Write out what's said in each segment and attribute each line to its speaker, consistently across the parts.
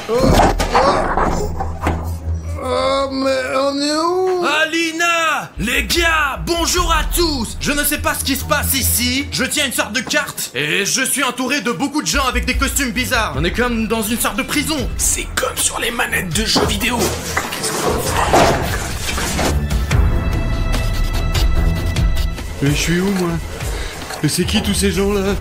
Speaker 1: Oh, mais on est où?
Speaker 2: Alina! Les gars, bonjour à tous! Je ne sais pas ce qui se passe ici, je tiens une sorte de carte, et je suis entouré de beaucoup de gens avec des costumes bizarres. On est comme dans une sorte de prison.
Speaker 3: C'est comme sur les manettes de jeux vidéo.
Speaker 4: Mais je suis où, moi? Mais c'est qui tous ces gens-là?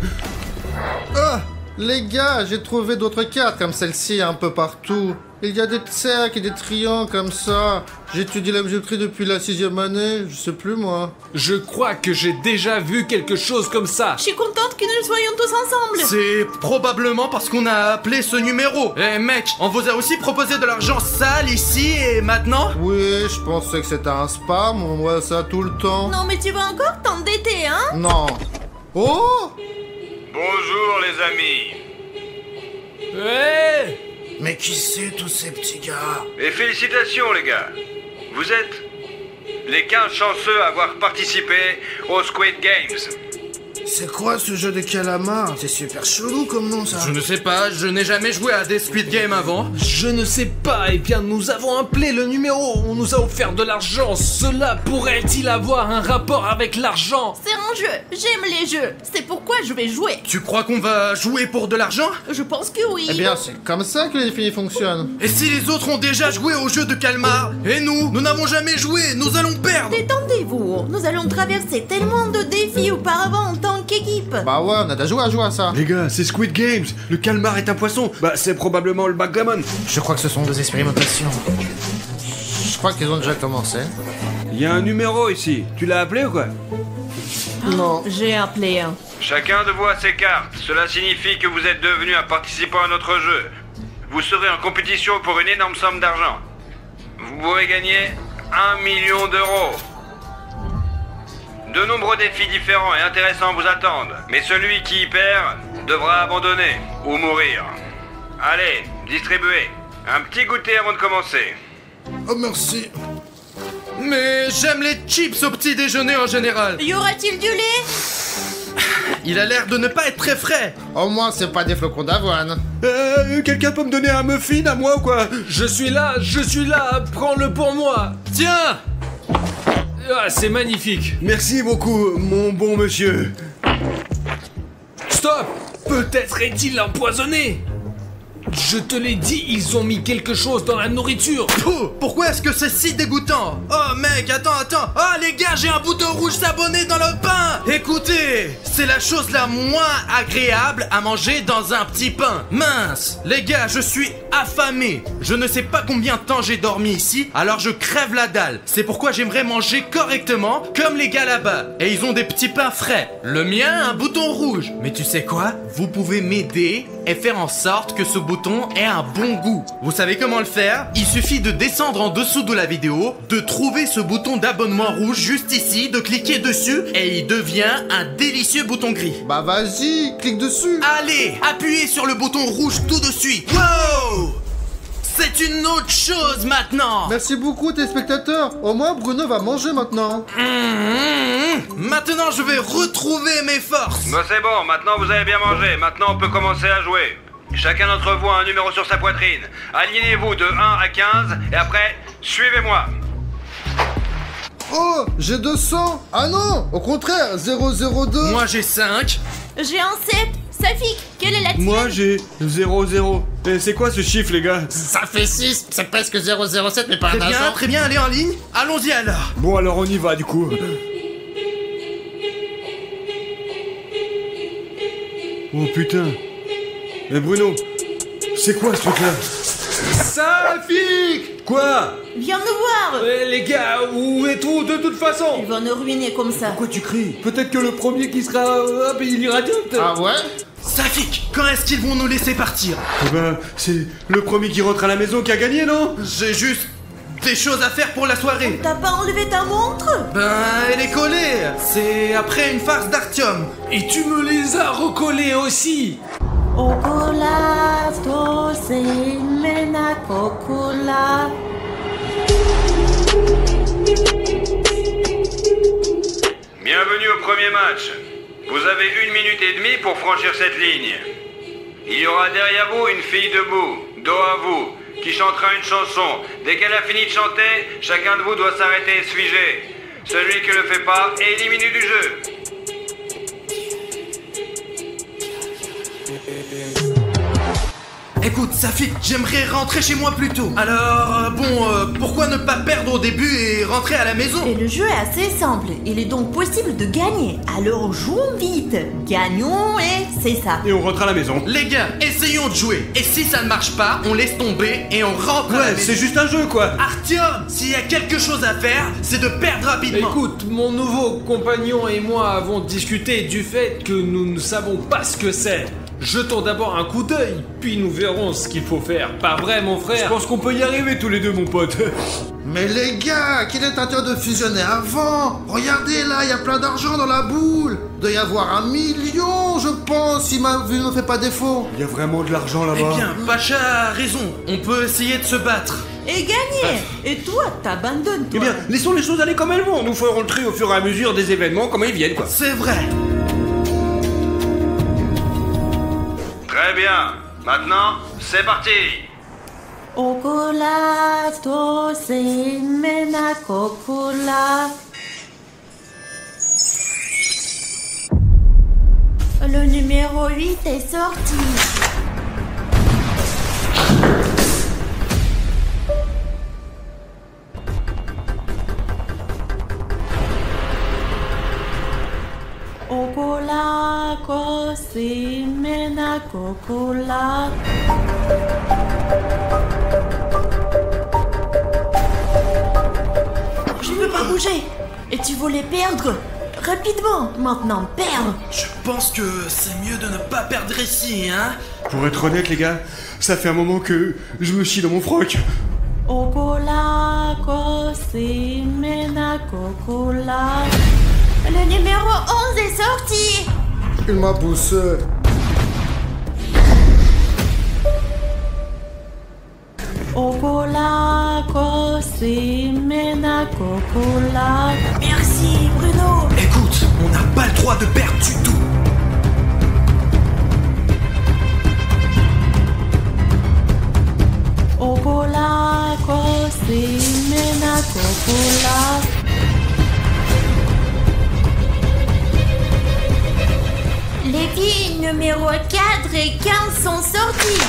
Speaker 1: Ah, les gars, j'ai trouvé d'autres cartes comme celle-ci un peu partout. Il y a des cercles et des triangles comme ça. J'étudie la géométrie depuis la 6e année, je sais plus moi.
Speaker 3: Je crois que j'ai déjà vu quelque chose comme ça.
Speaker 5: Je suis contente que nous soyons tous ensemble.
Speaker 2: C'est probablement parce qu'on a appelé ce numéro. Eh mec, on vous a aussi proposé de l'argent sale ici et maintenant?
Speaker 1: Oui, je pensais que c'était un spam, on voit ça tout le temps.
Speaker 5: Non mais tu vas encore t'endetter, hein?
Speaker 1: Non. Oh!
Speaker 6: Bonjour les amis.
Speaker 3: Ouais.
Speaker 1: Mais qui c'est tous ces petits gars?
Speaker 6: Et félicitations les gars. Vous êtes les 15 chanceux à avoir participé au Squid Games.
Speaker 1: C'est quoi ce jeu de calamar? C'est super chelou comme nom ça.
Speaker 2: Je ne sais pas, je n'ai jamais joué à des Squid Game avant.
Speaker 3: Je ne sais pas, eh bien nous avons appelé le numéro, on nous a offert de l'argent. Cela pourrait-il avoir un rapport avec l'argent?
Speaker 5: C'est un jeu, j'aime les jeux. C'est pourquoi je vais jouer.
Speaker 2: Tu crois qu'on va jouer pour de l'argent?
Speaker 5: Je pense que oui.
Speaker 1: Eh bien, c'est comme ça que les filles fonctionnent.
Speaker 2: Et si les autres ont déjà joué au jeu de calmar? Et nous n'avons jamais joué, nous allons perdre!
Speaker 5: Détendez-vous, nous allons traverser tellement de défis auparavant en tant qu'équipe.
Speaker 1: Bah ouais, on a déjà joué à jouer à ça.
Speaker 4: Les gars, c'est Squid Games. Le calmar est un poisson. Bah, c'est probablement le backgammon.
Speaker 1: Je crois que ce sont des expérimentations. Je crois qu'ils ont déjà commencé.
Speaker 4: Il y a un numéro ici. Tu l'as appelé ou quoi?
Speaker 1: Non.
Speaker 5: J'ai appelé un.
Speaker 6: Chacun de vous a ses cartes. Cela signifie que vous êtes devenus un participant à notre jeu. Vous serez en compétition pour une énorme somme d'argent. Vous pourrez gagner 1 million d'euros. De nombreux défis différents et intéressants vous attendent, mais celui qui y perd devra abandonner ou mourir. Allez, distribuez. Un petit goûter avant de commencer.
Speaker 1: Oh merci.
Speaker 2: Mais j'aime les chips au petit déjeuner en général.
Speaker 5: Y aura-t-il du lait?
Speaker 2: Il a l'air de ne pas être très frais.
Speaker 1: Au moins, c'est pas des flocons d'avoine.
Speaker 4: Quelqu'un peut me donner un muffin à moi ou quoi?
Speaker 3: Je suis là, prends-le pour moi.
Speaker 2: Tiens!
Speaker 3: Ah, c'est magnifique.
Speaker 4: Merci beaucoup, mon bon monsieur.
Speaker 3: Stop! Peut-être est-il empoisonné. Je te l'ai dit, ils ont mis quelque chose dans la nourriture.
Speaker 2: Pouh, pourquoi est-ce que c'est si dégoûtant? Oh mec, attends. Oh les gars, j'ai un bouton rouge s'abonner dans le pain. Écoutez, c'est la chose la moins agréable à manger dans un petit pain. Mince, les gars, je suis affamé. Je ne sais pas combien de temps j'ai dormi ici, alors je crève la dalle. C'est pourquoi j'aimerais manger correctement, comme les gars là-bas. Et ils ont des petits pains frais. Le mien, un bouton rouge. Mais tu sais quoi? Vous pouvez m'aider et faire en sorte que ce bouton ait un bon goût. Vous savez comment le faire? Il suffit de descendre en dessous de la vidéo, de trouver ce bouton d'abonnement rouge juste ici, de cliquer dessus et il devient un délicieux bouton gris.
Speaker 1: Bah vas-y, clique dessus.
Speaker 2: Allez, appuyez sur le bouton rouge tout de suite. Wow! C'est une autre chose maintenant.
Speaker 1: Merci beaucoup téléspectateurs. Au moins Bruno va manger maintenant.
Speaker 2: Maintenant je vais retrouver mes forces.
Speaker 6: Bon, c'est bon, maintenant vous avez bien mangé. Maintenant on peut commencer à jouer. Chacun d'entre vous a un numéro sur sa poitrine. Alignez-vous de 1 à 15 et après, suivez-moi.
Speaker 1: Oh, j'ai 200. Ah non, au contraire, 002.
Speaker 2: Moi j'ai 5.
Speaker 5: J'ai un 7. Safik, quelle est la tienne?
Speaker 4: Moi j'ai 0. Et c'est quoi ce chiffre, les gars?
Speaker 1: Ça fait 6, c'est presque 007 mais pas un agent.
Speaker 2: Très bien, allez en ligne. Allons-y alors.
Speaker 4: Bon, alors on y va du coup. Oh putain. Mais Bruno, c'est quoi ce truc-là?
Speaker 3: Safik!
Speaker 4: Quoi?
Speaker 5: Viens nous voir.
Speaker 3: Les gars, où est tout de toute façon?
Speaker 5: Ils vont nous ruiner comme ça.
Speaker 4: Pourquoi tu cries? Peut-être que le premier qui sera... hop, il ira direct.
Speaker 1: Ah ouais?
Speaker 2: Safik, quand est-ce qu'ils vont nous laisser partir?
Speaker 4: Eh ben, c'est le premier qui rentre à la maison qui a gagné, non?
Speaker 2: J'ai juste des choses à faire pour la soirée.
Speaker 5: T'as pas enlevé ta montre?
Speaker 2: Ben, elle est collée. C'est après une farce d'Artium.
Speaker 3: Et tu me les as recollés aussi.
Speaker 5: Okola, tose, mena, kokola.
Speaker 6: Bienvenue au premier match. Vous avez 1 minute et demie pour franchir cette ligne. Il y aura derrière vous une fille debout. dos à vous, qui chantera une chanson. Dès qu'elle a fini de chanter, chacun de vous doit s'arrêter et se figer. Celui qui ne le fait pas est éliminé du jeu.
Speaker 2: Écoute, Safik, j'aimerais rentrer chez moi plus tôt. Alors, pourquoi ne pas perdre au début et rentrer à la maison?
Speaker 5: Et le jeu est assez simple. Il est donc possible de gagner. Alors jouons vite. Gagnons et c'est ça.
Speaker 4: Et on rentre à la maison.
Speaker 2: Les gars, essayons de jouer. Et si ça ne marche pas, on laisse tomber et on rentre à la
Speaker 4: Ouais,
Speaker 2: maison.
Speaker 4: c'est juste un jeu, quoi.
Speaker 2: Artyom, s'il y a quelque chose à faire, c'est de perdre rapidement.
Speaker 3: Écoute, mon nouveau compagnon et moi avons discuté du fait que nous ne savons pas ce que c'est. Jetons d'abord un coup d'œil, puis nous verrons ce qu'il faut faire. Pas vrai, mon
Speaker 4: Je
Speaker 3: frère?
Speaker 4: pense qu'on peut y arriver tous les deux, mon pote.
Speaker 1: Mais les gars, quel est intérêt de fusionner avant? Regardez là, il y a plein d'argent dans la boule. Il doit y avoir 1 million, je pense, si ma vue ne fait pas défaut.
Speaker 4: Il y a vraiment de l'argent
Speaker 2: Eh
Speaker 4: là-bas.
Speaker 2: bien, Pacha a raison. On peut essayer de se battre.
Speaker 5: Et gagner. Et toi, t'abandonnes,
Speaker 4: Eh
Speaker 5: toi.
Speaker 4: bien, laissons les choses aller comme elles vont. Nous ferons le tri au fur et à mesure des événements, comme ils viennent, quoi.
Speaker 2: C'est vrai.
Speaker 6: Très bien. Maintenant, c'est parti.
Speaker 5: Ocolato se mena cocola. Le numéro 8 est sorti. Ocola, se mena cocola. Je ne peux pas bouger. Et tu voulais perdre. Rapidement, maintenant, perdre.
Speaker 2: Je pense que c'est mieux de ne pas perdre ici, hein.
Speaker 4: Pour être honnête, les gars, ça fait un moment que je me chie dans mon froc.
Speaker 5: Ocola, se mena cocola. Le numéro 11 est sorti.
Speaker 1: Il m'a poussé.
Speaker 5: Ocola, se mena cocola. Merci, Bruno.
Speaker 2: Écoute, on n'a pas le droit de perdre du tout.
Speaker 5: Ocola, se mena cocola. Les filles numéro 4 et 15 sont sorties.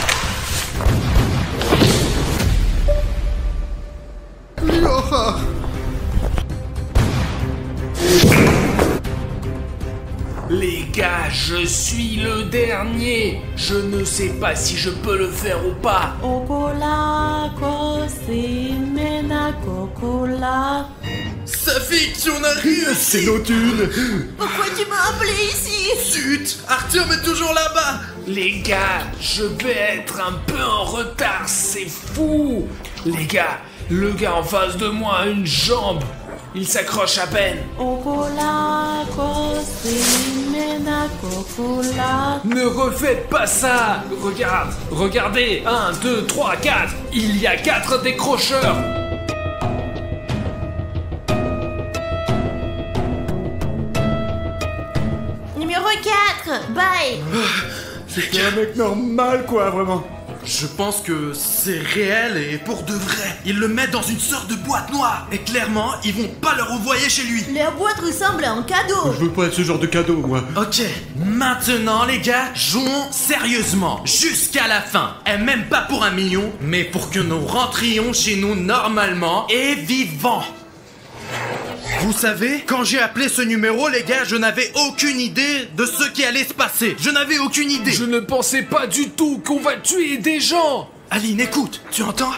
Speaker 1: Liora.
Speaker 3: Les gars, je suis le dernier. Je ne sais pas si je peux le faire ou pas.
Speaker 5: Ocola, se mena cocola.
Speaker 2: Safik, on a réussi.
Speaker 4: C'est nos thunes.
Speaker 5: Pourquoi tu m'as appelé ici?
Speaker 2: Zut, Artyom est toujours là-bas.
Speaker 3: Les gars, je vais être un peu en retard, c'est fou. Les gars, le gars en face de moi a une jambe. Il s'accroche à peine.
Speaker 5: Ocola, se mena cocola.
Speaker 3: Ne refaites pas ça. Regardez. 1, 2, 3, 4. Il y a 4 décrocheurs.
Speaker 5: Numéro 4, bye.
Speaker 4: C'est un mec normal, quoi, vraiment.
Speaker 2: Je pense que c'est réel et pour de vrai. Ils le mettent dans une sorte de boîte noire. Et clairement, ils vont pas le renvoyer chez lui.
Speaker 5: La boîte ressemble à un cadeau.
Speaker 4: Je veux pas être ce genre de cadeau, moi.
Speaker 2: Ok, maintenant les gars, jouons sérieusement, jusqu'à la fin. Et même pas pour 1 million, mais pour que nous rentrions chez nous normalement et vivants. Vous savez, quand j'ai appelé ce numéro, les gars, je n'avais aucune idée de ce qui allait se passer. Je n'avais aucune idée.
Speaker 3: Je ne pensais pas du tout qu'on va tuer des gens.
Speaker 2: Aline, écoute, tu entends?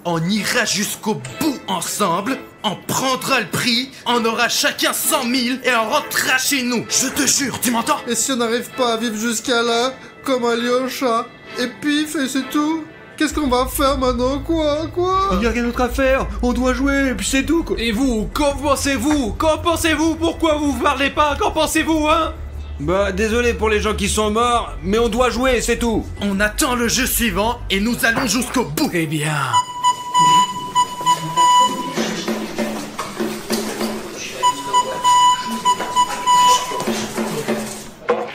Speaker 2: On ira jusqu'au bout ensemble, on prendra le prix, on aura chacun 100 000 et on rentrera chez nous. Je te jure, tu m'entends?
Speaker 1: Et si on n'arrive pas à vivre jusqu'à là, comme Alyosha, et pif, et c'est tout? Qu'est-ce qu'on va faire maintenant? Quoi?
Speaker 4: Il y a rien d'autre à faire. On doit jouer, et puis c'est tout, quoi.
Speaker 3: Et vous, qu'en pensez-vous? Qu'en pensez-vous? Pourquoi vous parlez pas? Qu'en pensez-vous, hein?
Speaker 4: Bah, désolé pour les gens qui sont morts, mais on doit jouer, c'est tout.
Speaker 2: On attend le jeu suivant et nous allons jusqu'au bout.
Speaker 3: Eh bien...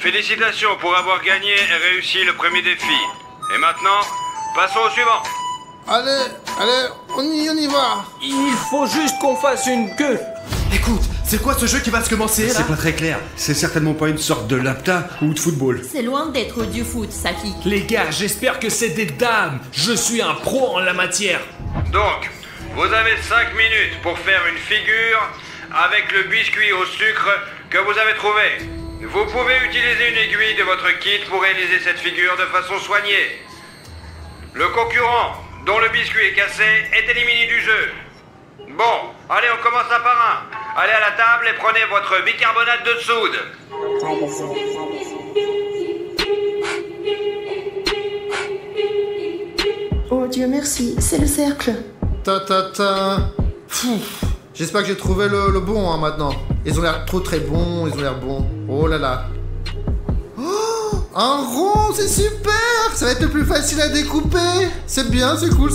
Speaker 6: Félicitations pour avoir gagné et réussi le premier défi. Et maintenant, Passons au suivant.
Speaker 1: Allez, on y va.
Speaker 3: Il faut juste qu'on fasse une queue.
Speaker 2: Écoute, c'est quoi ce jeu qui va se commencer là?
Speaker 4: C'est pas très clair. C'est certainement pas une sorte de lapta ou de football.
Speaker 5: C'est loin d'être du foot, Safik.
Speaker 3: Les gars, j'espère que c'est des dames. Je suis un pro en la matière.
Speaker 6: Donc, vous avez 5 minutes pour faire une figure avec le biscuit au sucre que vous avez trouvé. Vous pouvez utiliser une aiguille de votre kit pour réaliser cette figure de façon soignée. Le concurrent dont le biscuit est cassé est éliminé du jeu. Bon, allez, on commence un par un. Allez à la table et prenez votre bicarbonate de soude.
Speaker 7: Oh Dieu merci, c'est le cercle.
Speaker 1: J'espère que j'ai trouvé le bon hein, maintenant. Ils ont l'air très bons, ils ont l'air bons. Oh là là. Oh, un rond, c'est super. Ça va être plus facile à découper. C'est bien, c'est cool.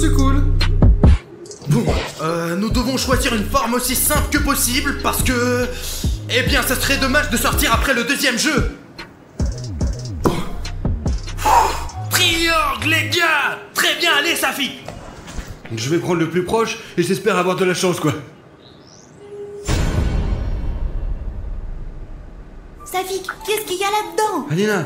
Speaker 2: Bon, nous devons choisir une forme aussi simple que possible parce que... Eh bien, ça serait dommage de sortir après le deuxième jeu. Triangle, les gars! Très bien, allez, Safi!
Speaker 4: Je vais prendre le plus proche et j'espère avoir de la chance, quoi.
Speaker 5: Safik, qu'est-ce qu'il y a là-dedans?
Speaker 4: Alina,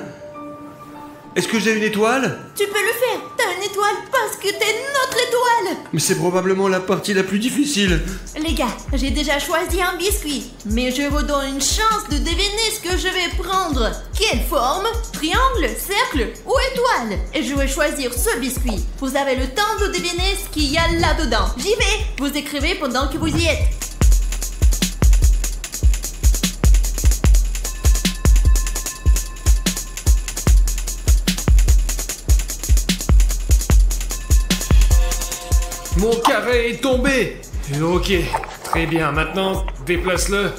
Speaker 4: est-ce que j'ai une étoile?
Speaker 5: Tu peux le faire, t'as une étoile parce que t'es notre étoile.
Speaker 4: Mais c'est probablement la partie la plus difficile.
Speaker 5: Les gars, j'ai déjà choisi un biscuit, mais je vous donne une chance de deviner ce que je vais prendre. Quelle forme? Triangle, cercle ou étoile? Et je vais choisir ce biscuit. Vous avez le temps de deviner ce qu'il y a là-dedans. J'y vais, vous écrivez pendant que vous y êtes.
Speaker 3: Mon carré est tombé. Ok, très bien. Maintenant, déplace-le.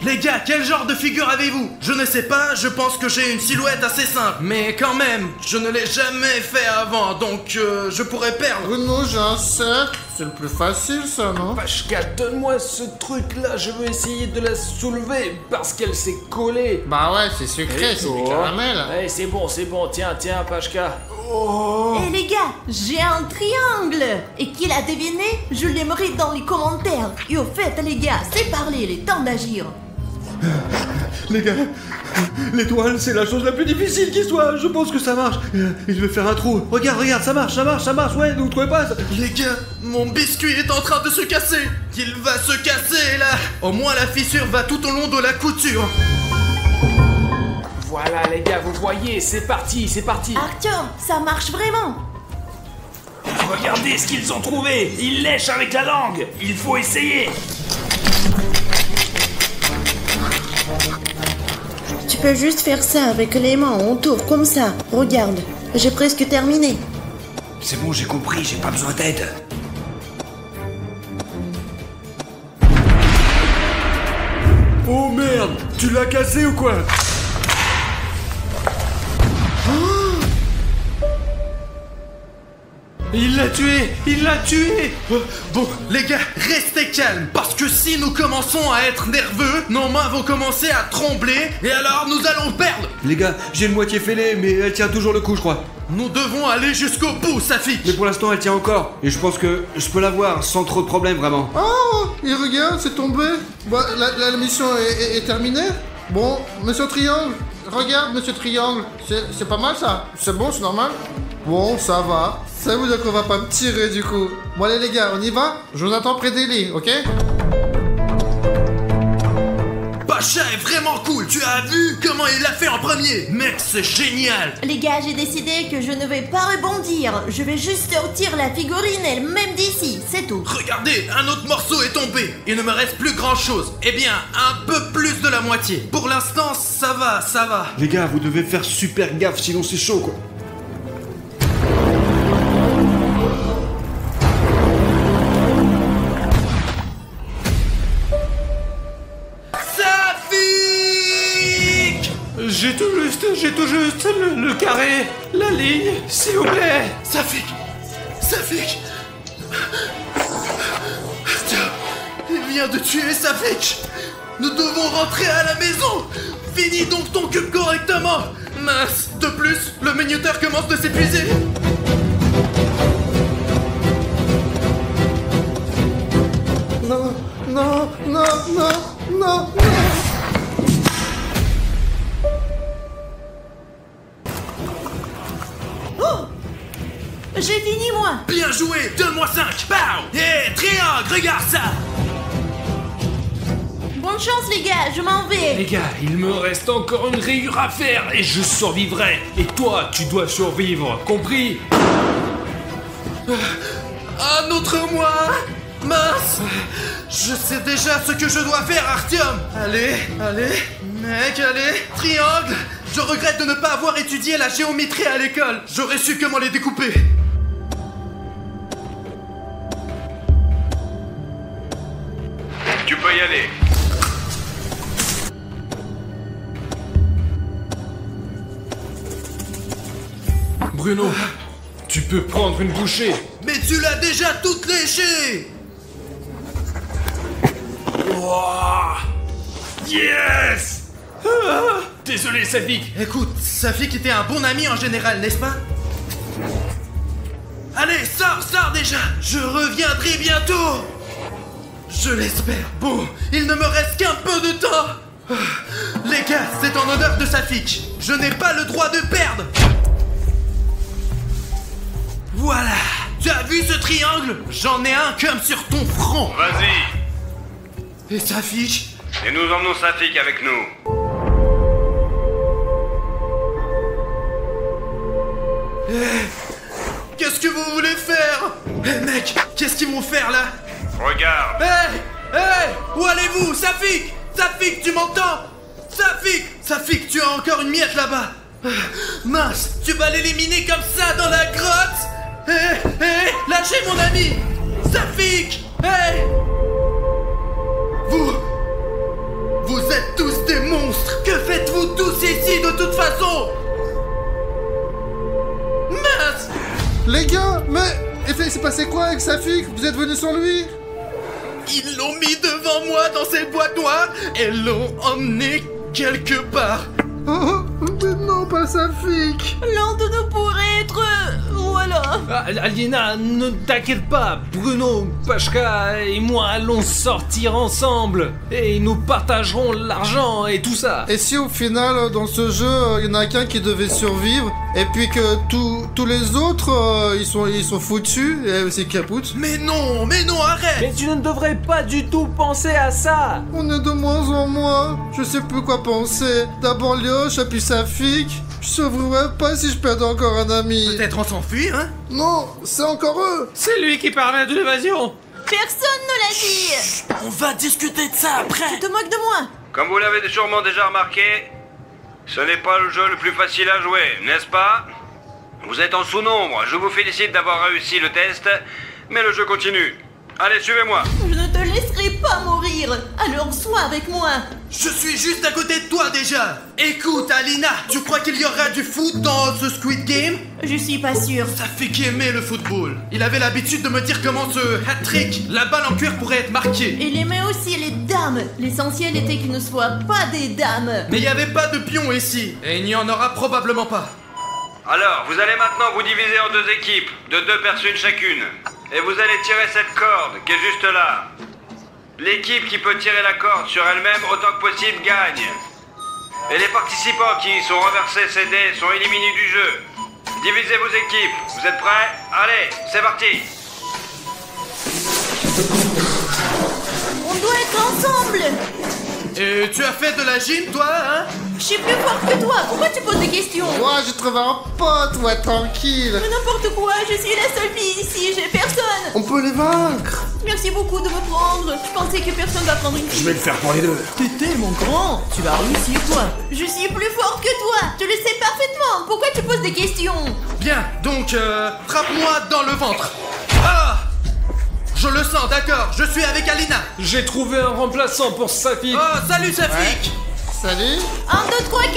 Speaker 2: Les gars, quel genre de figure avez-vous? Je ne sais pas, je pense que j'ai une silhouette assez simple. Mais quand même, je ne l'ai jamais fait avant, donc je pourrais perdre.
Speaker 1: Bruno, j'ai un cercle. C'est le plus facile, ça, non?
Speaker 3: Pachka, donne-moi ce truc-là. Je veux essayer de la soulever parce qu'elle s'est collée.
Speaker 1: Bah ouais, c'est sucré, c'est du caramel.
Speaker 3: Hey, c'est bon. Tiens, Pachka.
Speaker 5: Eh les gars, j'ai un triangle. Et qui l'a deviné? Je l'aimerais dans les commentaires. Et au fait, les gars, c'est parler, il est temps d'agir.
Speaker 4: Les gars, l'étoile, c'est la chose la plus difficile qui soit. Je pense que ça marche. Il veut faire un trou. Regarde, ça marche. Ouais, vous trouvez pas ça?
Speaker 2: Les gars, mon biscuit est en train de se casser. Il va se casser, là. Au moins, la fissure va tout au long de la couture.
Speaker 3: Voilà, les gars, vous voyez, c'est parti.
Speaker 5: Artyom, ça marche vraiment.
Speaker 3: Regardez ce qu'ils ont trouvé. Ils lèchent avec la langue. Il faut essayer.
Speaker 7: Tu peux juste faire ça avec les mains, on tourne comme ça. Regarde, j'ai presque terminé.
Speaker 4: C'est bon, j'ai compris, j'ai pas besoin d'aide. Oh merde, tu l'as cassé ou quoi?
Speaker 3: Il l'a tué.
Speaker 2: Bon, les gars, restez calmes, parce que si nous commençons à être nerveux, nos mains vont commencer à trembler, et alors nous allons perdre.
Speaker 4: Les gars, j'ai une moitié fêlée, mais elle tient toujours le coup, je crois.
Speaker 2: Nous devons aller jusqu'au bout, Safi.
Speaker 4: Mais pour l'instant, elle tient encore. Et je pense que je peux la voir sans trop de problèmes, vraiment.
Speaker 1: Oh, et regarde, c'est tombé. Bah, la mission est terminée. Bon, Monsieur Triangle, regarde, Monsieur Triangle. C'est pas mal, ça. C'est bon, c'est normal. Bon, ça va. Ça veut dire qu'on va pas me tirer, du coup. Bon, allez, les gars, on y va? Je vous attends près des lits, ok?
Speaker 2: Pacha est vraiment cool, tu as vu comment il l'a fait en premier? Mec, c'est génial.
Speaker 5: Les gars, j'ai décidé que je ne vais pas rebondir. Je vais juste sortir la figurine elle-même d'ici, c'est tout.
Speaker 2: Regardez, un autre morceau est tombé. Il ne me reste plus grand chose. Eh bien, un peu plus de la moitié. Pour l'instant, ça va.
Speaker 4: Les gars, vous devez faire super gaffe, sinon c'est chaud, quoi.
Speaker 3: J'ai tout juste le carré, la ligne, s'il vous plaît.
Speaker 2: Safik. Il vient de tuer Safik. Nous devons rentrer à la maison. Finis donc ton cube correctement. Mince. De plus, le minuteur commence de s'épuiser.
Speaker 1: Non, non, non, non, non, non.
Speaker 5: J'ai fini, moi.
Speaker 2: Bien joué, 2-5. Pow. Hé, triangle, regarde ça.
Speaker 5: Bonne chance, les gars, je m'en vais.
Speaker 3: Les gars, il me reste encore une rayure à faire et je survivrai. Et toi, tu dois survivre, compris?
Speaker 2: Un autre moi. Mince. Je sais déjà ce que je dois faire, Artyom. Allez, mec, allez. Triangle. Je regrette de ne pas avoir étudié la géométrie à l'école. J'aurais su comment les découper.
Speaker 6: Tu peux y aller.
Speaker 3: Bruno, tu peux prendre une bouchée.
Speaker 2: Mais tu l'as déjà toute léchée.
Speaker 3: Wow. Yes. Désolé, Safik.
Speaker 2: Écoute, Safik était un bon ami en général, n'est-ce pas? Allez, sors déjà. Je reviendrai bientôt. Je l'espère. Bon, il ne me reste qu'un peu de temps. Les gars, c'est en honneur de Safik. Je n'ai pas le droit de perdre. Voilà. Tu as vu ce triangle? J'en ai un comme sur ton front.
Speaker 6: Vas-y.
Speaker 2: Et Safik?
Speaker 6: Et nous emmenons Safik avec nous.
Speaker 2: Qu'est-ce que vous voulez faire? Mec, qu'est-ce qu'ils vont faire là?
Speaker 6: Regarde.
Speaker 2: Où allez-vous? Safik! Safik, tu m'entends? Safik, tu as encore une miette là-bas. Mince, tu vas l'éliminer comme ça dans la grotte? Lâchez mon ami! Safik! Vous êtes tous des monstres! Que faites-vous tous ici de toute façon? Mince!
Speaker 1: Les gars, mais il s'est passé quoi avec Safik? Vous êtes venus sans lui?
Speaker 2: Ils l'ont mis devant moi dans cette boîte noire et l'ont emmené quelque part.
Speaker 1: Oh, mais non, pas Safik.
Speaker 5: L'un de nous pourrait être... voilà.
Speaker 3: Aliena, ne t'inquiète pas. Bruno, Pashka et moi allons sortir ensemble. Et nous partagerons l'argent et tout ça.
Speaker 1: Et si au final, dans ce jeu, il y en a qu'un qui devait survivre, et puis que tous les autres, ils sont foutus, et c'est capoute.
Speaker 2: Mais non, arrête!
Speaker 3: Mais tu ne devrais pas du tout penser à ça.
Speaker 1: On est de moins en moins. Je sais plus quoi penser. D'abord Lyoche, puis Safik. Je survivrai pas si je perds encore un ami.
Speaker 2: Peut-être on s'enfuit, hein?
Speaker 1: Non, c'est encore eux.
Speaker 3: C'est lui qui parlait de l'évasion.
Speaker 5: Personne ne l'a dit.
Speaker 2: On va discuter de ça après!
Speaker 5: Tu te moques de moi?
Speaker 6: Comme vous l'avez sûrement déjà remarqué, ce n'est pas le jeu le plus facile à jouer, n'est-ce pas? Vous êtes en sous-nombre, je vous félicite d'avoir réussi le test, mais le jeu continue. Allez, suivez-moi.
Speaker 5: Je ne te laisserai pas mourir. Alors sois avec moi.
Speaker 2: Je suis juste à côté de toi déjà! Écoute, Alina, tu crois qu'il y aura du foot dans ce Squid Game?
Speaker 5: Je suis pas sûre.
Speaker 2: Ça fait qu'aimer le football. Il avait l'habitude de me dire comment ce hat-trick, la balle en cuir pourrait être marquée.
Speaker 5: Il aimait aussi les dames. L'essentiel était qu'ils ne soient pas des dames.
Speaker 2: Mais il n'y avait pas de pion ici, et il n'y en aura probablement pas.
Speaker 6: Alors, vous allez maintenant vous diviser en deux équipes, de 2 personnes chacune. Et vous allez tirer cette corde qui est juste là. L'équipe qui peut tirer la corde sur elle-même autant que possible gagne. Et les participants qui sont renversés ces dés sont éliminés du jeu. Divisez vos équipes. Vous êtes prêts? Allez, c'est parti.
Speaker 5: On doit être ensemble.
Speaker 2: Et tu as fait de la gym, toi, hein?
Speaker 5: Je suis plus fort que toi. Pourquoi tu poses des questions?
Speaker 1: Moi, j'ai trouvé un pote, ouais, tranquille.
Speaker 5: Mais n'importe quoi, je suis la seule fille ici, j'ai personne.
Speaker 1: On peut les vaincre.
Speaker 5: Merci beaucoup de me prendre. Je pensais que personne va prendre une fille.
Speaker 4: Je vais le faire pour les deux.
Speaker 5: T'étais mon grand. Tu vas réussir, toi. Je suis plus fort que toi. Tu le sais parfaitement. Pourquoi tu poses des questions?
Speaker 2: Bien, donc, frappe-moi dans le ventre. Ah! Je le sens, d'accord, je suis avec Alina.
Speaker 3: J'ai trouvé un remplaçant pour Safik.
Speaker 2: Oh, salut Safik.
Speaker 1: Salut.
Speaker 5: 1, 2, 3, 4,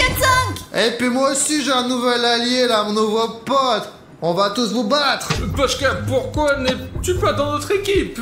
Speaker 5: 5.
Speaker 1: Et puis moi aussi, j'ai un nouvel allié, là, mon nouveau pote. On va tous vous battre.
Speaker 3: Pashka, pourquoi n'es-tu pas dans notre équipe?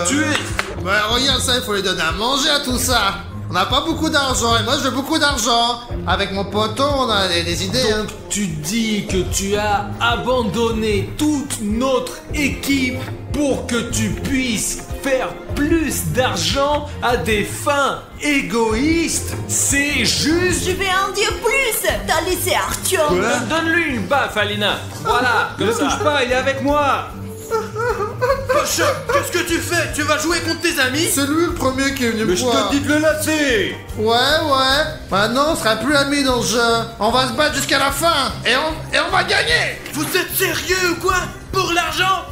Speaker 3: Tu es...
Speaker 1: Bah regarde ça, il faut les donner à manger à tout ça. On n'a pas beaucoup d'argent, et moi je veux beaucoup d'argent. Avec mon poteau, on a des idées. Hein.
Speaker 3: Tu dis que tu as abandonné toute notre équipe pour que tu puisses faire plus d'argent à des fins égoïstes. C'est juste.
Speaker 5: Je vais en dire plus. T'as laissé Artyom.
Speaker 3: Donne-lui une baffe, Alina. Voilà, comme
Speaker 4: Ne
Speaker 3: ça.
Speaker 4: touche pas, il est avec moi.
Speaker 2: Pacha, qu'est-ce que tu fais? Tu vas jouer contre tes amis?
Speaker 1: C'est lui le premier qui est venu
Speaker 4: Mais
Speaker 1: me
Speaker 4: je
Speaker 1: voir.
Speaker 4: te dis de le lasser.
Speaker 1: Ouais. Maintenant, on sera plus amis dans le jeu. On va se battre jusqu'à la fin. Et on va gagner.
Speaker 2: Vous êtes sérieux ou quoi? Pour l'argent?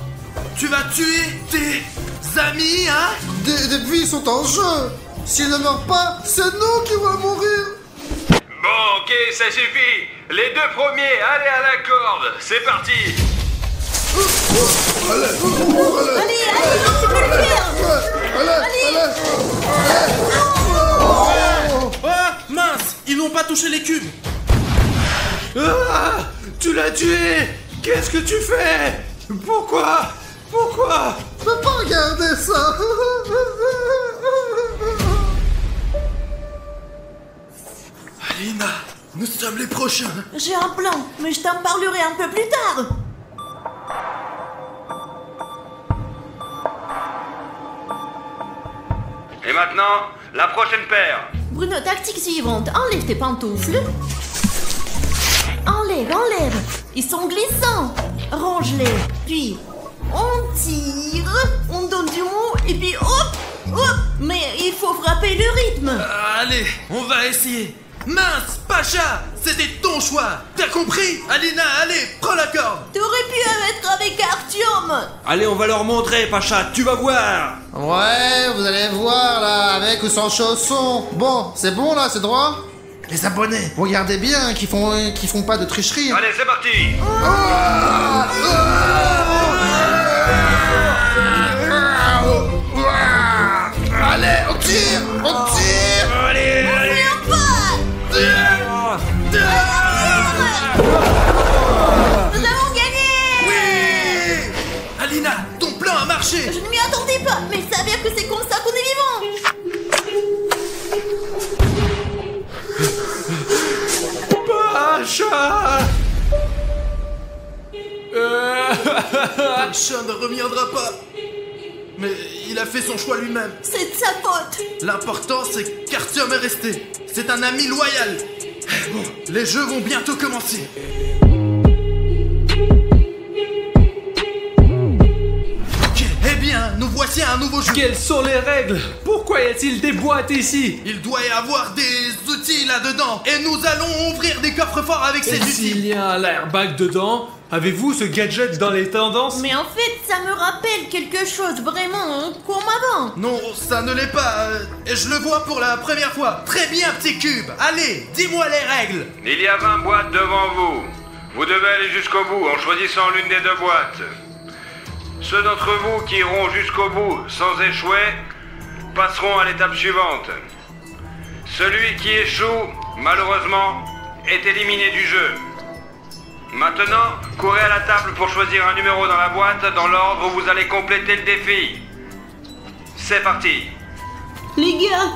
Speaker 2: Tu vas tuer tes amis, hein?
Speaker 1: Des vies sont en jeu. S'ils ne meurent pas, c'est nous qui allons mourir.
Speaker 6: Bon, ok, ça suffit. Les deux premiers, allez à la corde. C'est parti.
Speaker 5: Allez, tu peux le faire.
Speaker 2: Ah, mince, ils n'ont pas touché les cubes.
Speaker 4: Ah, tu l'as tué. Qu'est-ce que tu fais? Pourquoi?
Speaker 1: Je peux pas regarder ça.
Speaker 2: Alina, nous sommes les prochains.
Speaker 5: J'ai un plan, mais je t'en parlerai un peu plus tard.
Speaker 6: Et maintenant, la prochaine paire.
Speaker 5: Bruno, tactique suivante. Enlève tes pantoufles. Enlève. Ils sont glissants. Range-les. Puis, on tire, on donne du mot, et puis hop. Mais il faut frapper le rythme.
Speaker 2: Allez, on va essayer. Mince, Pacha, c'était ton choix. T'as compris? Alina, allez, prends la corde.
Speaker 5: T'aurais pu être avec Artyom.
Speaker 4: Allez, on va leur montrer, Pacha, tu vas voir.
Speaker 1: Ouais, vous allez voir là, avec ou sans chaussons. Bon, c'est bon là, c'est droit. Les abonnés, regardez bien qu'ils font pas de tricherie.
Speaker 6: Allez, c'est parti.
Speaker 1: Allez, on tire.
Speaker 4: Allez.
Speaker 5: Nous avons gagné.
Speaker 2: Oui. Alina, ton plan a marché.
Speaker 5: Je ne m'y attendais pas, mais il s'avère que c'est comme ça qu'on est vivant.
Speaker 4: Pacha.
Speaker 2: Pacha ne reviendra pas. Mais il a fait son choix lui-même.
Speaker 5: C'est de sa faute.
Speaker 2: L'important, c'est qu'Artyom est resté. C'est un ami loyal. Bon, les jeux vont bientôt commencer. Ok, eh bien, nous voici à un nouveau jeu.
Speaker 3: Quelles sont les règles? Pourquoi y a-t-il des boîtes ici?
Speaker 2: Il doit y avoir des outils là-dedans. Et nous allons ouvrir des coffres-forts avec ces
Speaker 3: Et s'il
Speaker 2: outils.
Speaker 3: y a un airbag dedans? Avez-vous ce gadget dans les tendances?
Speaker 5: Mais en fait, ça me rappelle quelque chose vraiment comme avant.
Speaker 2: Non, ça ne l'est pas. Et je le vois pour la première fois. Très bien, petit cube. Allez, dis-moi les règles.
Speaker 6: Il y a 20 boîtes devant vous. Vous devez aller jusqu'au bout en choisissant l'une des deux boîtes. Ceux d'entre vous qui iront jusqu'au bout sans échouer passeront à l'étape suivante. Celui qui échoue, malheureusement, est éliminé du jeu. Maintenant, courez à la table pour choisir un numéro dans la boîte dans l'ordre où vous allez compléter le défi. C'est parti.
Speaker 5: Les gars,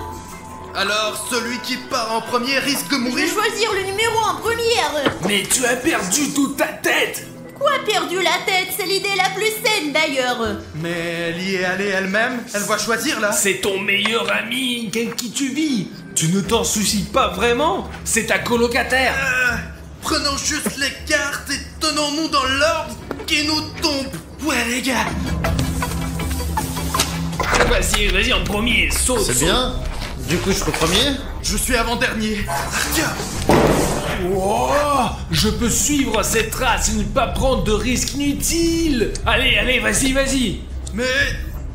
Speaker 2: Alors, celui qui part en premier risque de
Speaker 5: je vais
Speaker 2: mourir.
Speaker 5: choisir le numéro en première.
Speaker 3: Mais tu as perdu toute ta tête!
Speaker 5: Quoi, perdu la tête? C'est l'idée la plus saine d'ailleurs.
Speaker 2: Mais elle y est allée elle-même. Elle va choisir là.
Speaker 3: C'est ton meilleur ami avec qui tu vis! Tu ne t'en soucies pas vraiment? C'est ta colocataire!
Speaker 2: Prenons juste les cartes et tenons-nous dans l'ordre qui nous tombe. Ouais, les gars.
Speaker 3: Vas-y en premier, saute!
Speaker 1: C'est bien. Du coup, je suis le premier.
Speaker 2: Je suis avant-dernier. Tiens.
Speaker 3: Oh, je peux suivre cette trace et ne pas prendre de risques inutiles! Allez, vas-y!
Speaker 2: Mais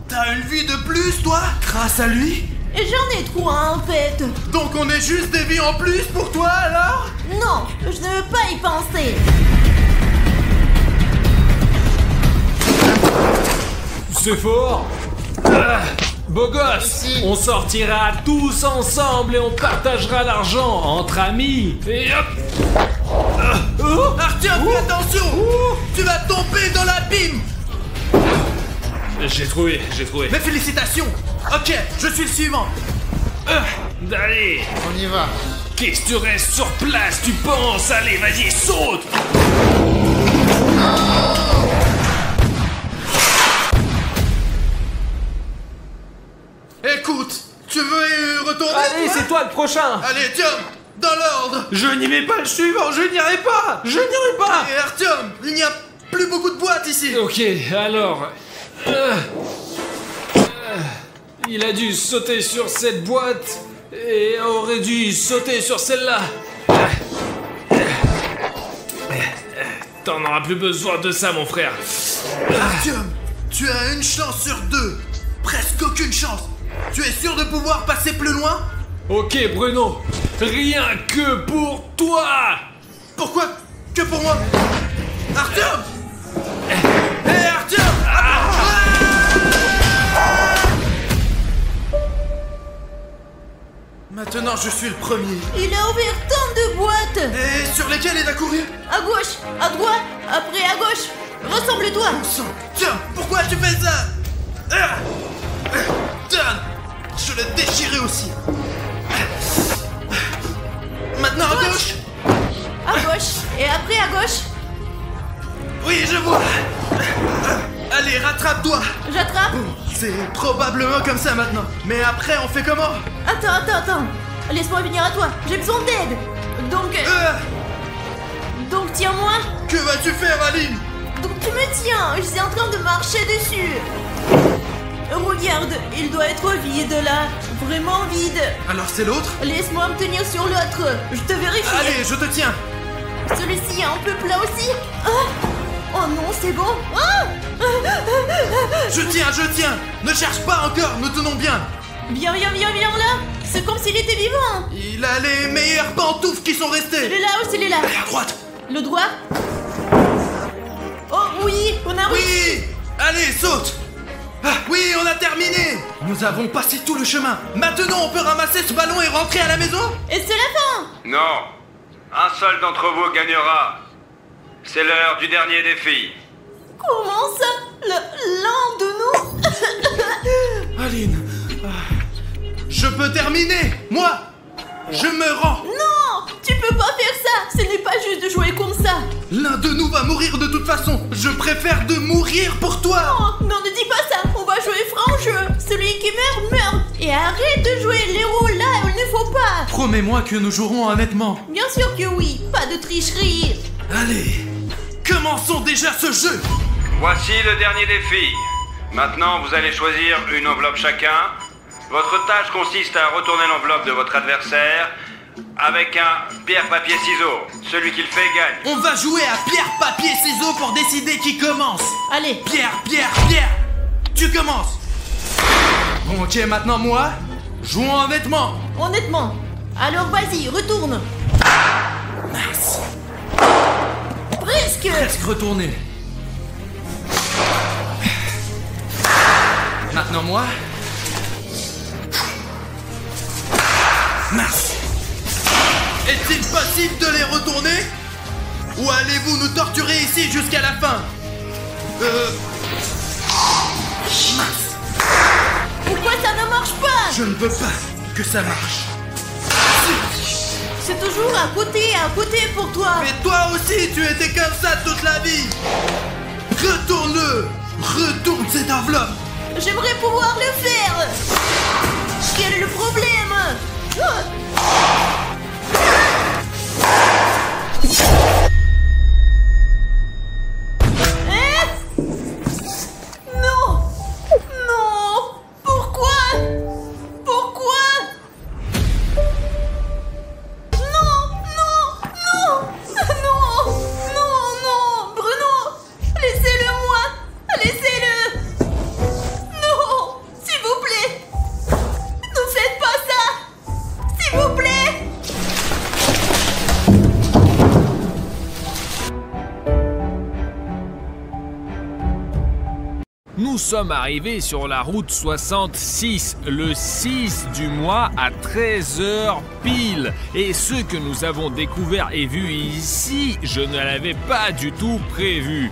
Speaker 2: t'as une vie de plus, toi, grâce à lui.
Speaker 5: Et j'en ai trois en fait.
Speaker 2: Donc on est juste des vies en plus pour toi, alors?
Speaker 5: Non, je ne veux pas y penser.
Speaker 3: C'est fort! Beau gosse!
Speaker 1: Merci.
Speaker 3: On sortira tous ensemble et on partagera l'argent entre amis! Et hop!
Speaker 2: Artyom, fais attention. Tu vas tomber dans l'abîme.
Speaker 3: J'ai trouvé!
Speaker 2: Mais félicitations. Ok, je suis le suivant.
Speaker 3: Allez,
Speaker 1: On y va.
Speaker 3: qu'est-ce que tu restes sur place, tu penses? Allez, vas-y, saute!
Speaker 2: Écoute, tu veux retourner?
Speaker 3: Allez,
Speaker 2: toi
Speaker 3: c'est toi le prochain!
Speaker 2: Allez, tiens, dans l'ordre.
Speaker 3: Je n'y mets pas le suivant, je n'irai pas! Je n'irai pas!
Speaker 2: Et Artyom, il n'y a plus beaucoup de boîtes ici.
Speaker 3: Ok, alors... il a dû sauter sur cette boîte et aurait dû sauter sur celle-là. T'en auras plus besoin de ça, mon frère.
Speaker 2: Artyom, tu as une chance sur deux. Presque aucune chance. Tu es sûr de pouvoir passer plus loin?
Speaker 3: Ok, Bruno, rien que pour toi.
Speaker 2: Pourquoi que pour moi? Artyom! Hé, Artyom! Maintenant, je suis le premier.
Speaker 5: Il a ouvert tant de boîtes.
Speaker 2: Et sur lesquels il a couru?
Speaker 5: À gauche, à droite, après à gauche. Ressemble-toi.
Speaker 2: Sang. Tiens, pourquoi tu fais ça? Tiens, je le déchirais aussi. Maintenant à gauche?
Speaker 5: À gauche, et après à gauche.
Speaker 2: Oui, je vois. Allez, rattrape-toi.
Speaker 5: J'attrape.
Speaker 2: C'est probablement comme ça maintenant. Mais après, on fait comment?
Speaker 5: Attends. Laisse-moi venir à toi. J'ai besoin d'aide. Donc tiens-moi.
Speaker 2: Que vas-tu faire, Aline?
Speaker 5: Donc tu me tiens. Je suis en train de marcher dessus. Regarde, il doit être vide là. Vraiment vide.
Speaker 2: Alors c'est l'autre?
Speaker 5: Laisse-moi me tenir sur l'autre. Je te vérifie.
Speaker 2: Allez, je te tiens.
Speaker 5: Celui-ci est un peu plat aussi. Oh non, c'est bon.
Speaker 2: Je tiens. Ne cherche pas encore, nous tenons bien.
Speaker 5: Viens là. C'est comme s'il était vivant.
Speaker 2: Il a les meilleures pantoufles qui sont restées.
Speaker 5: Celui-là ou celui-là?
Speaker 2: Allez, à droite.
Speaker 5: Le droit? Oh oui, on a réussi.
Speaker 2: Oui. Allez, saute. Oui, on a terminé. Nous avons passé tout le chemin. Maintenant, on peut ramasser ce ballon et rentrer à la maison?
Speaker 5: Et c'est la fin.
Speaker 6: Non. Un seul d'entre vous gagnera. C'est l'heure du dernier défi.
Speaker 5: Comment ça? L'un de nous?
Speaker 2: Aline, je peux terminer. Moi, je me rends.
Speaker 5: Non, tu peux pas faire ça. Ce n'est pas juste de jouer comme ça.
Speaker 2: L'un de nous va mourir de toute façon. Je préfère de mourir pour toi.
Speaker 5: Non, ne dis pas ça. On va jouer franc jeu. Celui qui meurt. Et arrête de jouer l'héros là où il ne faut pas.
Speaker 2: Promets-moi que nous jouerons honnêtement.
Speaker 5: Bien sûr que oui. Pas de tricherie.
Speaker 2: Allez, commençons déjà ce jeu.
Speaker 6: Voici le dernier défi. Maintenant, vous allez choisir une enveloppe chacun. Votre tâche consiste à retourner l'enveloppe de votre adversaire avec un pierre-papier-ciseaux. Celui qui le fait gagne.
Speaker 2: On va jouer à pierre-papier-ciseaux pour décider qui commence.
Speaker 5: Allez.
Speaker 2: Pierre. Tu commences. Bon, ok, maintenant moi. Jouons honnêtement.
Speaker 5: Honnêtement. Alors vas-y, retourne.
Speaker 2: Mince.
Speaker 5: Presque
Speaker 2: retourné. Maintenant moi. Mince. Est-il possible de les retourner? Ou allez-vous nous torturer ici jusqu'à la fin? Mince.
Speaker 5: Pourquoi ça ne marche pas?
Speaker 2: Je ne veux pas que ça marche.
Speaker 5: C'est toujours à côté pour toi.
Speaker 2: Mais toi aussi, tu étais comme ça toute la vie. Retourne-le. Retourne cette enveloppe.
Speaker 5: J'aimerais pouvoir le faire. Quel est le problème? Non. Pourquoi? Non, Bruno, laissez-le moi. Laissez-le. Non, s'il vous plaît. Ne faites pas ça. S'il vous plaît.
Speaker 3: Nous sommes arrivés sur la route 66, le 6 du mois à 13h pile. Et ce que nous avons découvert et vu ici, je ne l'avais pas du tout prévu.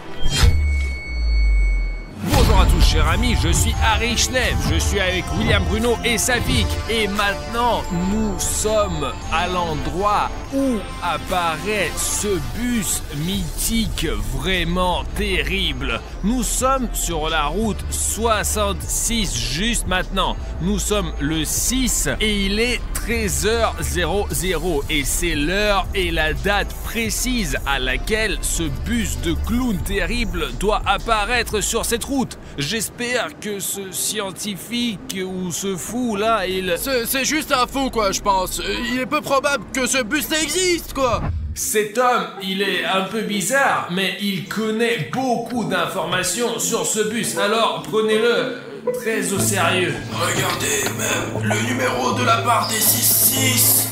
Speaker 3: Bonjour Bonjour à tous chers amis, je suis Harry Schneff, je suis avec William Bruno et Safik. Et maintenant, nous sommes à l'endroit où apparaît ce bus mythique vraiment terrible. Nous sommes sur la route 66 juste maintenant. Nous sommes le 6 et il est 13h00 et c'est l'heure et la date précise à laquelle ce bus de clown terrible doit apparaître sur cette route. J'espère que ce scientifique ou ce fou là,
Speaker 2: C'est juste un fou quoi, je pense. Il est peu probable que ce bus existe quoi.
Speaker 3: Cet homme, il est un peu bizarre, mais il connaît beaucoup d'informations sur ce bus, alors prenez-le très au sérieux.
Speaker 2: Regardez même le numéro de la part des 66.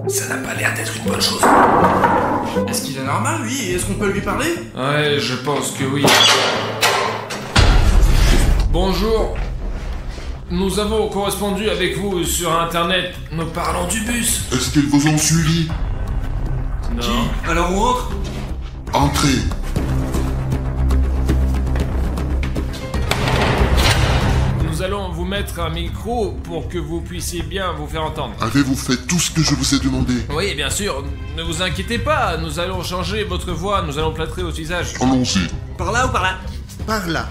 Speaker 2: Ça n'a pas l'air d'être une bonne chose. Est-ce qu'il est normal lui? Est-ce qu'on peut lui parler?
Speaker 3: Ouais, je pense que oui. Bonjour. Nous avons correspondu avec vous sur internet. Nous parlons du bus.
Speaker 8: Est-ce qu'ils vous ont suivi?
Speaker 3: Non.
Speaker 4: Alors on rentre?
Speaker 8: Entrez.
Speaker 3: Nous allons vous mettre un micro pour que vous puissiez bien vous faire entendre.
Speaker 8: Avez-vous fait tout ce que je vous ai demandé?
Speaker 3: Oui, bien sûr. Ne vous inquiétez pas. Nous allons changer votre voix. Nous allons plâtrer votre visage.
Speaker 8: Allons-y.
Speaker 4: Par là ou par là?
Speaker 1: Par là.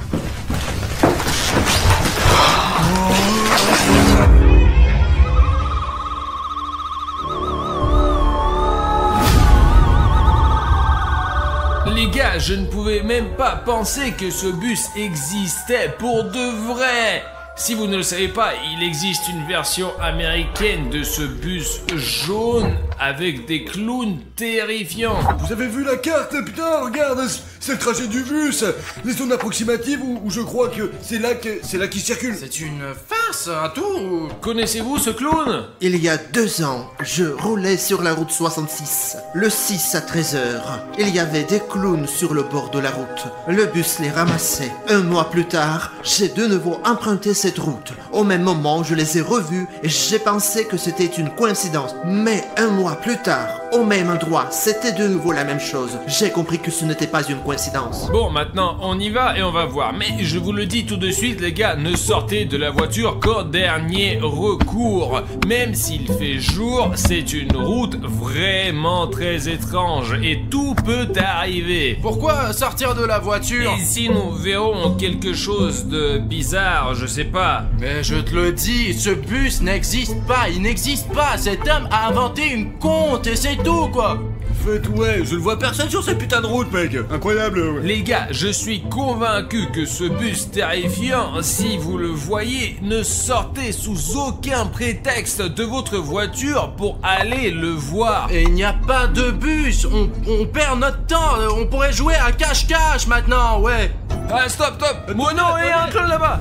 Speaker 3: Les gars, je ne pouvais même pas penser que ce bus existait pour de vrai. Si vous ne le savez pas, il existe une version américaine de ce bus jaune avec des clowns terrifiants.
Speaker 4: Vous avez vu la carte? Putain, regarde, c'est le trajet du bus. Les zones approximatives où je crois que c'est là qu'il circule.
Speaker 2: C'est une farce, un tour.
Speaker 3: Connaissez-vous ce clown?
Speaker 9: Il y a 2 ans, je roulais sur la route 66, le 6 à 13h. Il y avait des clowns sur le bord de la route. Le bus les ramassait. 1 mois plus tard, j'ai de nouveau emprunté cette route. Au même moment, je les ai revus et j'ai pensé que c'était une coïncidence. Mais 1 mois plus tard, au même endroit, c'était de nouveau la même chose. J'ai compris que ce n'était pas une coïncidence.
Speaker 3: Bon, maintenant, on y va et on va voir. Mais je vous le dis tout de suite, les gars, ne sortez de la voiture qu'en dernier recours. Même s'il fait jour, c'est une route vraiment très étrange et tout peut arriver.
Speaker 2: Pourquoi sortir de la voiture?
Speaker 3: Et si nous verrons quelque chose de bizarre, je sais pas.
Speaker 2: Mais je te le dis, ce bus n'existe pas, il n'existe pas. Cet homme a inventé une conte et c'est tout quoi.
Speaker 4: En fait, ouais, je ne vois personne sur cette putain de route, mec. Incroyable, ouais.
Speaker 3: Les gars, je suis convaincu que ce bus terrifiant, si vous le voyez, ne sortez sous aucun prétexte de votre voiture pour aller le voir.
Speaker 2: Et il n'y a pas de bus, on perd notre temps, on pourrait jouer à cache-cache maintenant, ouais.
Speaker 3: Ah, stop. Bruno, il y a un clown là-bas.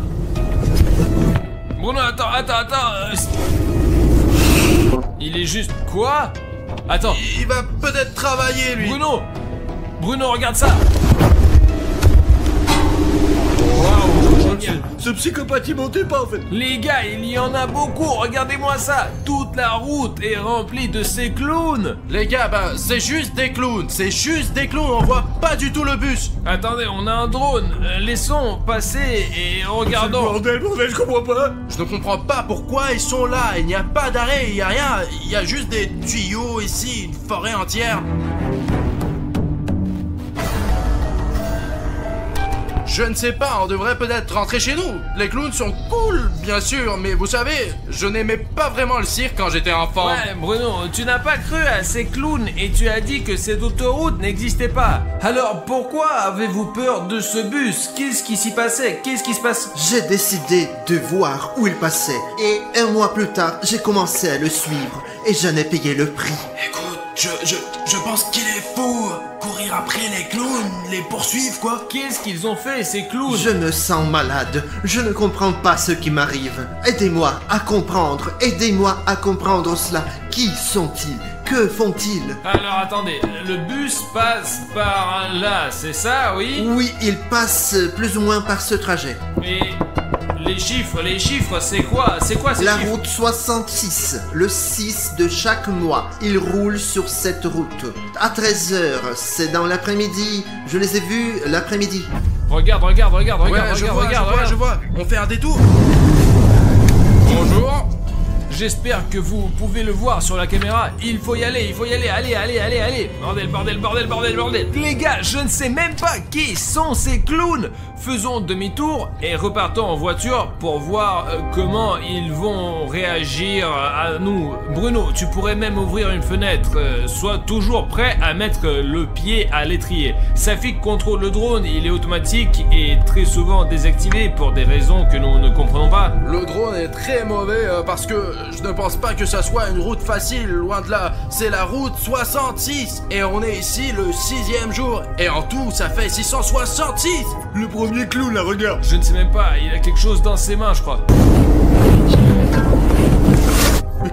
Speaker 3: Bruno, attends. Il est juste... Quoi? Attends.
Speaker 2: Il va peut-être travailler, lui.
Speaker 3: Bruno, regarde ça. Waouh, génial.
Speaker 4: Ce psychopathe, il mentait pas, en fait.
Speaker 3: Les gars, il y en a beaucoup, regardez-moi ça. Toute la route est remplie de ces clowns.
Speaker 2: Les gars, c'est juste des clowns, on voit pas du tout le bus.
Speaker 3: Attendez, on a un drone, laissons passer et regardons.
Speaker 4: Bordel, je comprends pas.
Speaker 2: Je ne comprends pas pourquoi ils sont là, il n'y a pas d'arrêt, il n'y a rien, il y a juste des tuyaux ici, une forêt entière. Je ne sais pas, on devrait peut-être rentrer chez nous. Les clowns sont cool, bien sûr, mais vous savez, je n'aimais pas vraiment le cirque quand j'étais enfant.
Speaker 3: Ouais, Bruno, tu n'as pas cru à ces clowns et tu as dit que cette autoroute n'existait pas. Alors pourquoi avez-vous peur de ce bus? Qu'est-ce qui s'y passait? Qu'est-ce qui se passe?
Speaker 9: J'ai décidé de voir où il passait. Et 1 mois plus tard, j'ai commencé à le suivre. Et j'en ai payé le prix.
Speaker 2: Écoute, je pense qu'il est fou. Courir après les clowns, les poursuivre quoi.
Speaker 3: Qu'est-ce qu'ils ont fait ces clowns?
Speaker 9: Je me sens malade. Je ne comprends pas ce qui m'arrive. Aidez-moi à comprendre cela. Qui sont-ils? Que font-ils?
Speaker 3: Alors attendez, le bus passe par là, c'est ça, oui?
Speaker 9: Oui, il passe plus ou moins par ce trajet.
Speaker 3: Et les chiffres, c'est quoi? C'est quoi ces
Speaker 9: La
Speaker 3: chiffres?
Speaker 9: route 66, le 6 de chaque mois, il roule sur cette route. À 13h, c'est dans l'après-midi. Je les ai vus l'après-midi.
Speaker 3: Regarde,
Speaker 2: Ouais, je vois. On fait un détour. Bonjour.
Speaker 3: J'espère que vous pouvez le voir sur la caméra. Il faut y aller. Allez. Bordel. Les gars, je ne sais même pas qui sont ces clowns. Faisons demi-tour et repartons en voiture pour voir comment ils vont réagir à nous. Bruno, tu pourrais même ouvrir une fenêtre. Sois toujours prêt à mettre le pied à l'étrier. Safik contrôle le drone, il est automatique et très souvent désactivé pour des raisons que nous ne comprenons pas.
Speaker 2: Le drone est très mauvais parce que je ne pense pas que ça soit une route facile, loin de là. C'est la route 66 et on est ici le 6e jour et en tout ça fait 666.
Speaker 4: Le premier clown, là, regarde.
Speaker 3: Je ne sais même pas, il a quelque chose dans ses mains, je crois.
Speaker 4: Mais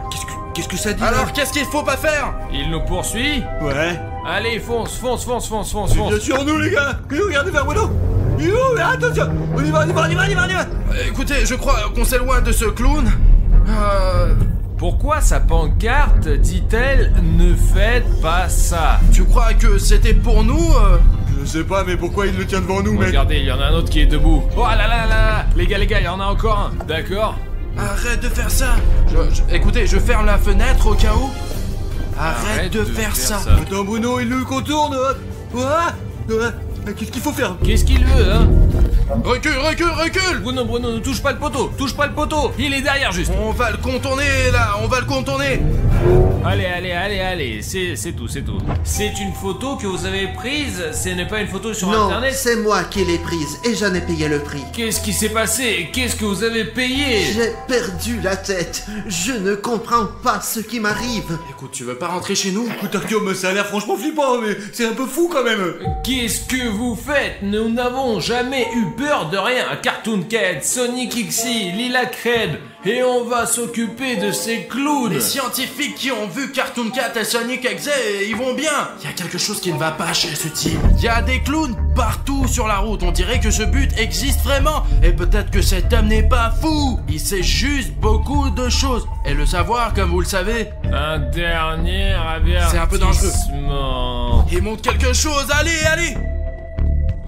Speaker 4: qu'est-ce que ça dit, là?
Speaker 2: Alors qu'est-ce qu'il faut pas faire?
Speaker 3: Il nous poursuit?
Speaker 4: Ouais.
Speaker 3: Allez, fonce.
Speaker 4: C'est bien sûr nous, les gars. Et regardez vers Bruno. Attention. On y va.
Speaker 2: Écoutez, je crois qu'on s'éloigne de ce clown.
Speaker 3: Pourquoi sa pancarte dit-elle « Ne faites pas ça »
Speaker 2: Tu crois que c'était pour nous
Speaker 4: Je sais pas, mais pourquoi il le tient devant nous, mec?
Speaker 3: Regardez, il y en a un autre qui est debout. Oh là. Les gars, il y en a encore un. D'accord?
Speaker 2: Arrête de faire ça. Écoutez, je ferme la fenêtre au cas où. Arrête de faire ça.
Speaker 4: Attends, Bruno, il nous contourne. Qu'est-ce qu'il faut faire?
Speaker 3: Qu'est-ce qu'il veut, hein?
Speaker 2: Recule.
Speaker 3: Bruno, ne touche pas le poteau. Il est derrière, juste.
Speaker 2: On va le contourner, là.
Speaker 3: Allez, c'est tout. C'est une photo que vous avez prise, ce n'est pas une photo sur
Speaker 9: Non,
Speaker 3: internet.
Speaker 9: c'est moi qui l'ai prise et j'en ai payé le prix.
Speaker 3: Qu'est-ce qui s'est passé? Qu'est-ce que vous avez payé?
Speaker 9: J'ai perdu la tête. Je ne comprends pas ce qui m'arrive.
Speaker 2: Écoute, tu veux pas rentrer chez nous?
Speaker 4: Écoute, Artyom, ça a l'air franchement flippant, mais c'est un peu fou quand même.
Speaker 3: Qu'est-ce que vous faites? Nous n'avons jamais eu peur de rien. Cartoon Cat, Sonic XY, Lila Cred. Et on va s'occuper de ces clowns.
Speaker 2: Les scientifiques qui ont vu Cartoon Cat et Sonic XY, ils vont bien. Il y a quelque chose qui ne va pas chez ce type. Il y a des clowns partout sur la route. On dirait que ce but existe vraiment. Et peut-être que cet homme n'est pas fou. Il sait juste beaucoup de choses. Et le savoir, comme vous le savez,
Speaker 3: un dernier avertissement.
Speaker 2: C'est un peu dangereux. Il montre quelque chose. Allez.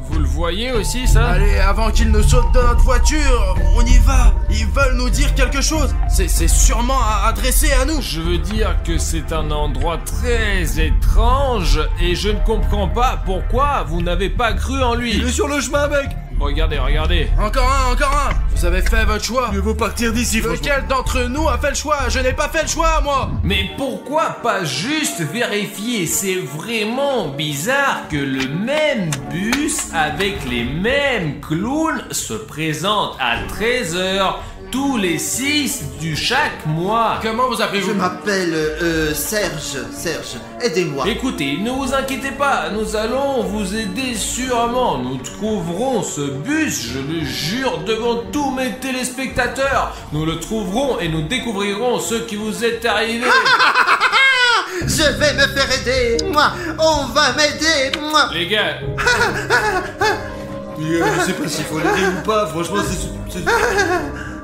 Speaker 3: Vous le voyez aussi, ça?
Speaker 2: Allez, avant qu'ils ne sautent de notre voiture, on y va. Ils veulent nous dire quelque chose. C'est sûrement adressé à nous.
Speaker 3: Je veux dire que c'est un endroit très étrange et je ne comprends pas pourquoi vous n'avez pas cru en lui.
Speaker 4: Il est sur le chemin, mec.
Speaker 3: Regardez.
Speaker 2: Encore un. Vous avez fait votre choix.
Speaker 4: Mieux vaut partir d'ici, franchement.
Speaker 2: Lequel d'entre nous a fait le choix? Je n'ai pas fait le choix, moi.
Speaker 3: Mais pourquoi pas juste vérifier? C'est vraiment bizarre que le même bus avec les mêmes clowns se présente à 13h tous les 6 du chaque mois.
Speaker 2: Comment vous
Speaker 9: Je
Speaker 2: appelez-vous?
Speaker 9: m'appelle Serge, aidez-moi.
Speaker 3: Écoutez, ne vous inquiétez pas, nous allons vous aider sûrement. Nous trouverons ce bus, je le jure devant tous mes téléspectateurs. Nous le trouverons et nous découvrirons ce qui vous est arrivé.
Speaker 9: Je vais me faire aider, moi. On va m'aider, moi.
Speaker 3: Les gars,
Speaker 4: Je sais pas s'il faut l'aider ou pas, franchement, c'est...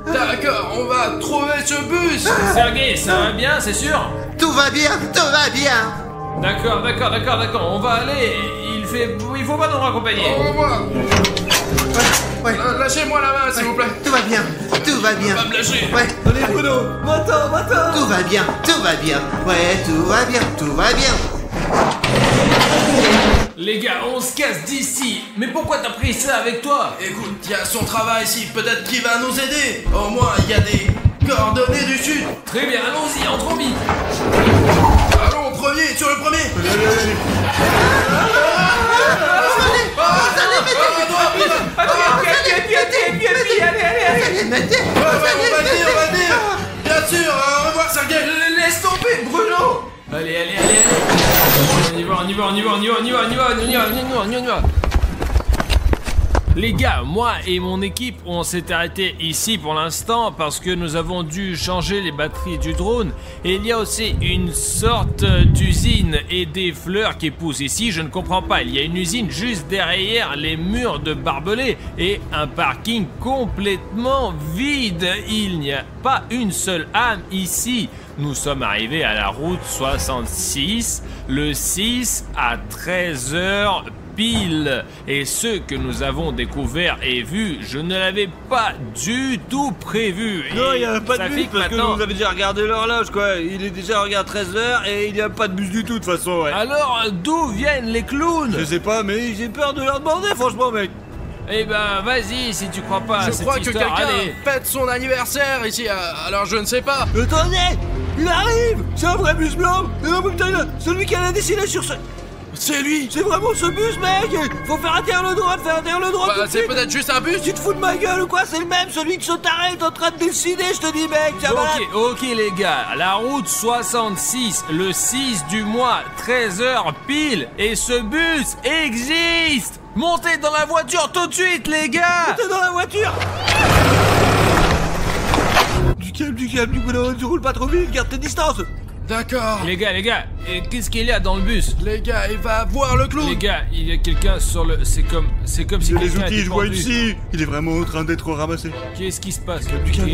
Speaker 2: D'accord, on va trouver ce bus.
Speaker 3: Sergei, ça va bien, c'est sûr?
Speaker 9: Tout va bien.
Speaker 3: D'accord, on va aller. Il faut pas nous raccompagner.
Speaker 2: Au revoir.
Speaker 9: Ouais.
Speaker 2: Lâchez-moi la main, s'il vous plaît.
Speaker 9: Tout va bien.
Speaker 2: Pas me lâcher.
Speaker 9: Ouais.
Speaker 4: Allez, Bruno, va-t'en.
Speaker 9: Tout va bien. Ouais, tout va bien.
Speaker 3: Les gars, on se casse d'ici. Mais pourquoi t'as pris ça avec toi?
Speaker 2: Écoute, il y a son travail ici. Peut-être qu'il va nous aider. Au moins, il y a des coordonnées du sud.
Speaker 3: Très bien, allons-y, entrons vite.
Speaker 2: Allons, premier, sur le premier.
Speaker 9: Allez, mettez.
Speaker 2: On va venir. Bien sûr, au revoir, Sergei.
Speaker 3: Laisse tomber, Bruno. Allez. On y va. Les gars, moi et mon équipe, on s'est arrêté ici pour l'instant parce que nous avons dû changer les batteries du drone. Et il y a aussi une sorte d'usine et des fleurs qui poussent ici, je ne comprends pas. Il y a une usine juste derrière les murs de barbelés et un parking complètement vide. Il n'y a pas une seule âme ici. Nous sommes arrivés à la route 66, le 6 à 13h piles. Et ce que nous avons découvert et vu, je ne l'avais pas du tout prévu.
Speaker 4: Non,
Speaker 3: Et
Speaker 4: il n'y a pas de
Speaker 3: ça
Speaker 4: bus
Speaker 3: fait que
Speaker 4: parce que
Speaker 3: maintenant-
Speaker 4: vous avez déjà regardé l'horloge quoi. Il est déjà regarde 13h et il n'y a pas de bus du tout de toute façon, ouais.
Speaker 3: Alors, d'où viennent les clowns?
Speaker 4: Je sais pas, mais j'ai peur de leur demander, franchement, mec.
Speaker 3: Eh ben, vas-y, si tu crois pas à
Speaker 2: Je
Speaker 3: cette
Speaker 2: crois que
Speaker 3: histoire,
Speaker 2: quelqu'un
Speaker 3: allez.
Speaker 2: fête son anniversaire ici, alors je ne sais pas.
Speaker 4: Attendez, il arrive. C'est un vrai bus blanc. Oh, putain, celui qui a dessiné sur ce...
Speaker 2: C'est lui.
Speaker 4: C'est vraiment ce bus, mec. Faut faire atterrir le droit, faire atterrir le droit tout
Speaker 2: Bah,
Speaker 4: de
Speaker 2: c'est
Speaker 4: suite.
Speaker 2: peut-être juste un bus.
Speaker 4: Tu te fous de ma gueule ou quoi? C'est le même, celui que ce taré est en train de dessiner, je te dis, mec. Tiens, voilà.
Speaker 3: Ok, les gars, la route 66, le 6 du mois, 13h pile, et ce bus existe. Montez dans la voiture tout de suite, les gars.
Speaker 4: T'es dans la voiture. Du calme, du coup, tu roules pas trop vite, garde tes distances.
Speaker 2: D'accord.
Speaker 3: Les gars, et qu'est-ce qu'il y a dans le bus?
Speaker 2: Les gars, il va voir le clown.
Speaker 3: Les gars, il y a quelqu'un sur le... C'est comme si
Speaker 4: Les
Speaker 3: quelqu'un
Speaker 4: outils,
Speaker 3: était
Speaker 4: je vois
Speaker 3: pendu.
Speaker 4: ici. Il est vraiment en train d'être ramassé.
Speaker 3: Qu'est-ce qui se passe?
Speaker 4: Du calme.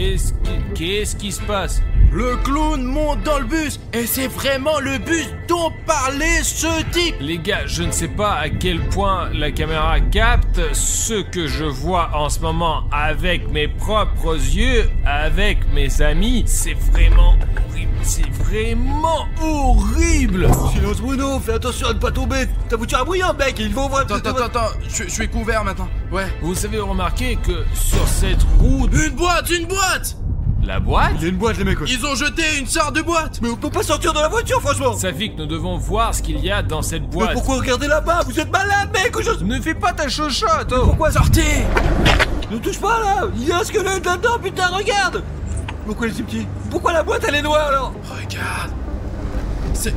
Speaker 3: Qu'est-ce qui se passe?
Speaker 2: Le clown monte dans le bus et c'est vraiment le bus dont parlait ce type.
Speaker 3: Les gars, je ne sais pas à quel point la caméra capte ce que je vois en ce moment avec mes propres yeux, avec mes amis. C'est vraiment horrible. C'est vraiment horrible.
Speaker 4: Silence, Bruno, fais attention à ne pas tomber. Ta voiture est bruyante, mec. Ils vont voir.
Speaker 2: Attends, je suis couvert maintenant. Ouais.
Speaker 3: Vous avez remarqué que sur cette route...
Speaker 2: Une boîte.
Speaker 3: La boîte?
Speaker 4: Il y a une boîte, les mecs. Ouais.
Speaker 2: Ils ont jeté une sorte de boîte.
Speaker 4: Mais on peut pas sortir de la voiture, franchement.
Speaker 3: Ça fait que nous devons voir ce qu'il y a dans cette
Speaker 4: Mais
Speaker 3: boîte.
Speaker 4: pourquoi regarder là-bas? Vous êtes malade, mec, ou je...
Speaker 3: Ne fais pas ta chochotte, oh.
Speaker 4: Pourquoi
Speaker 2: Sortez.
Speaker 4: Ne touche pas, là. Il y a un squelette là-dedans, putain, regarde. Pourquoi il est si petit? Pourquoi la boîte, elle est noire, alors?
Speaker 2: Regarde. C'est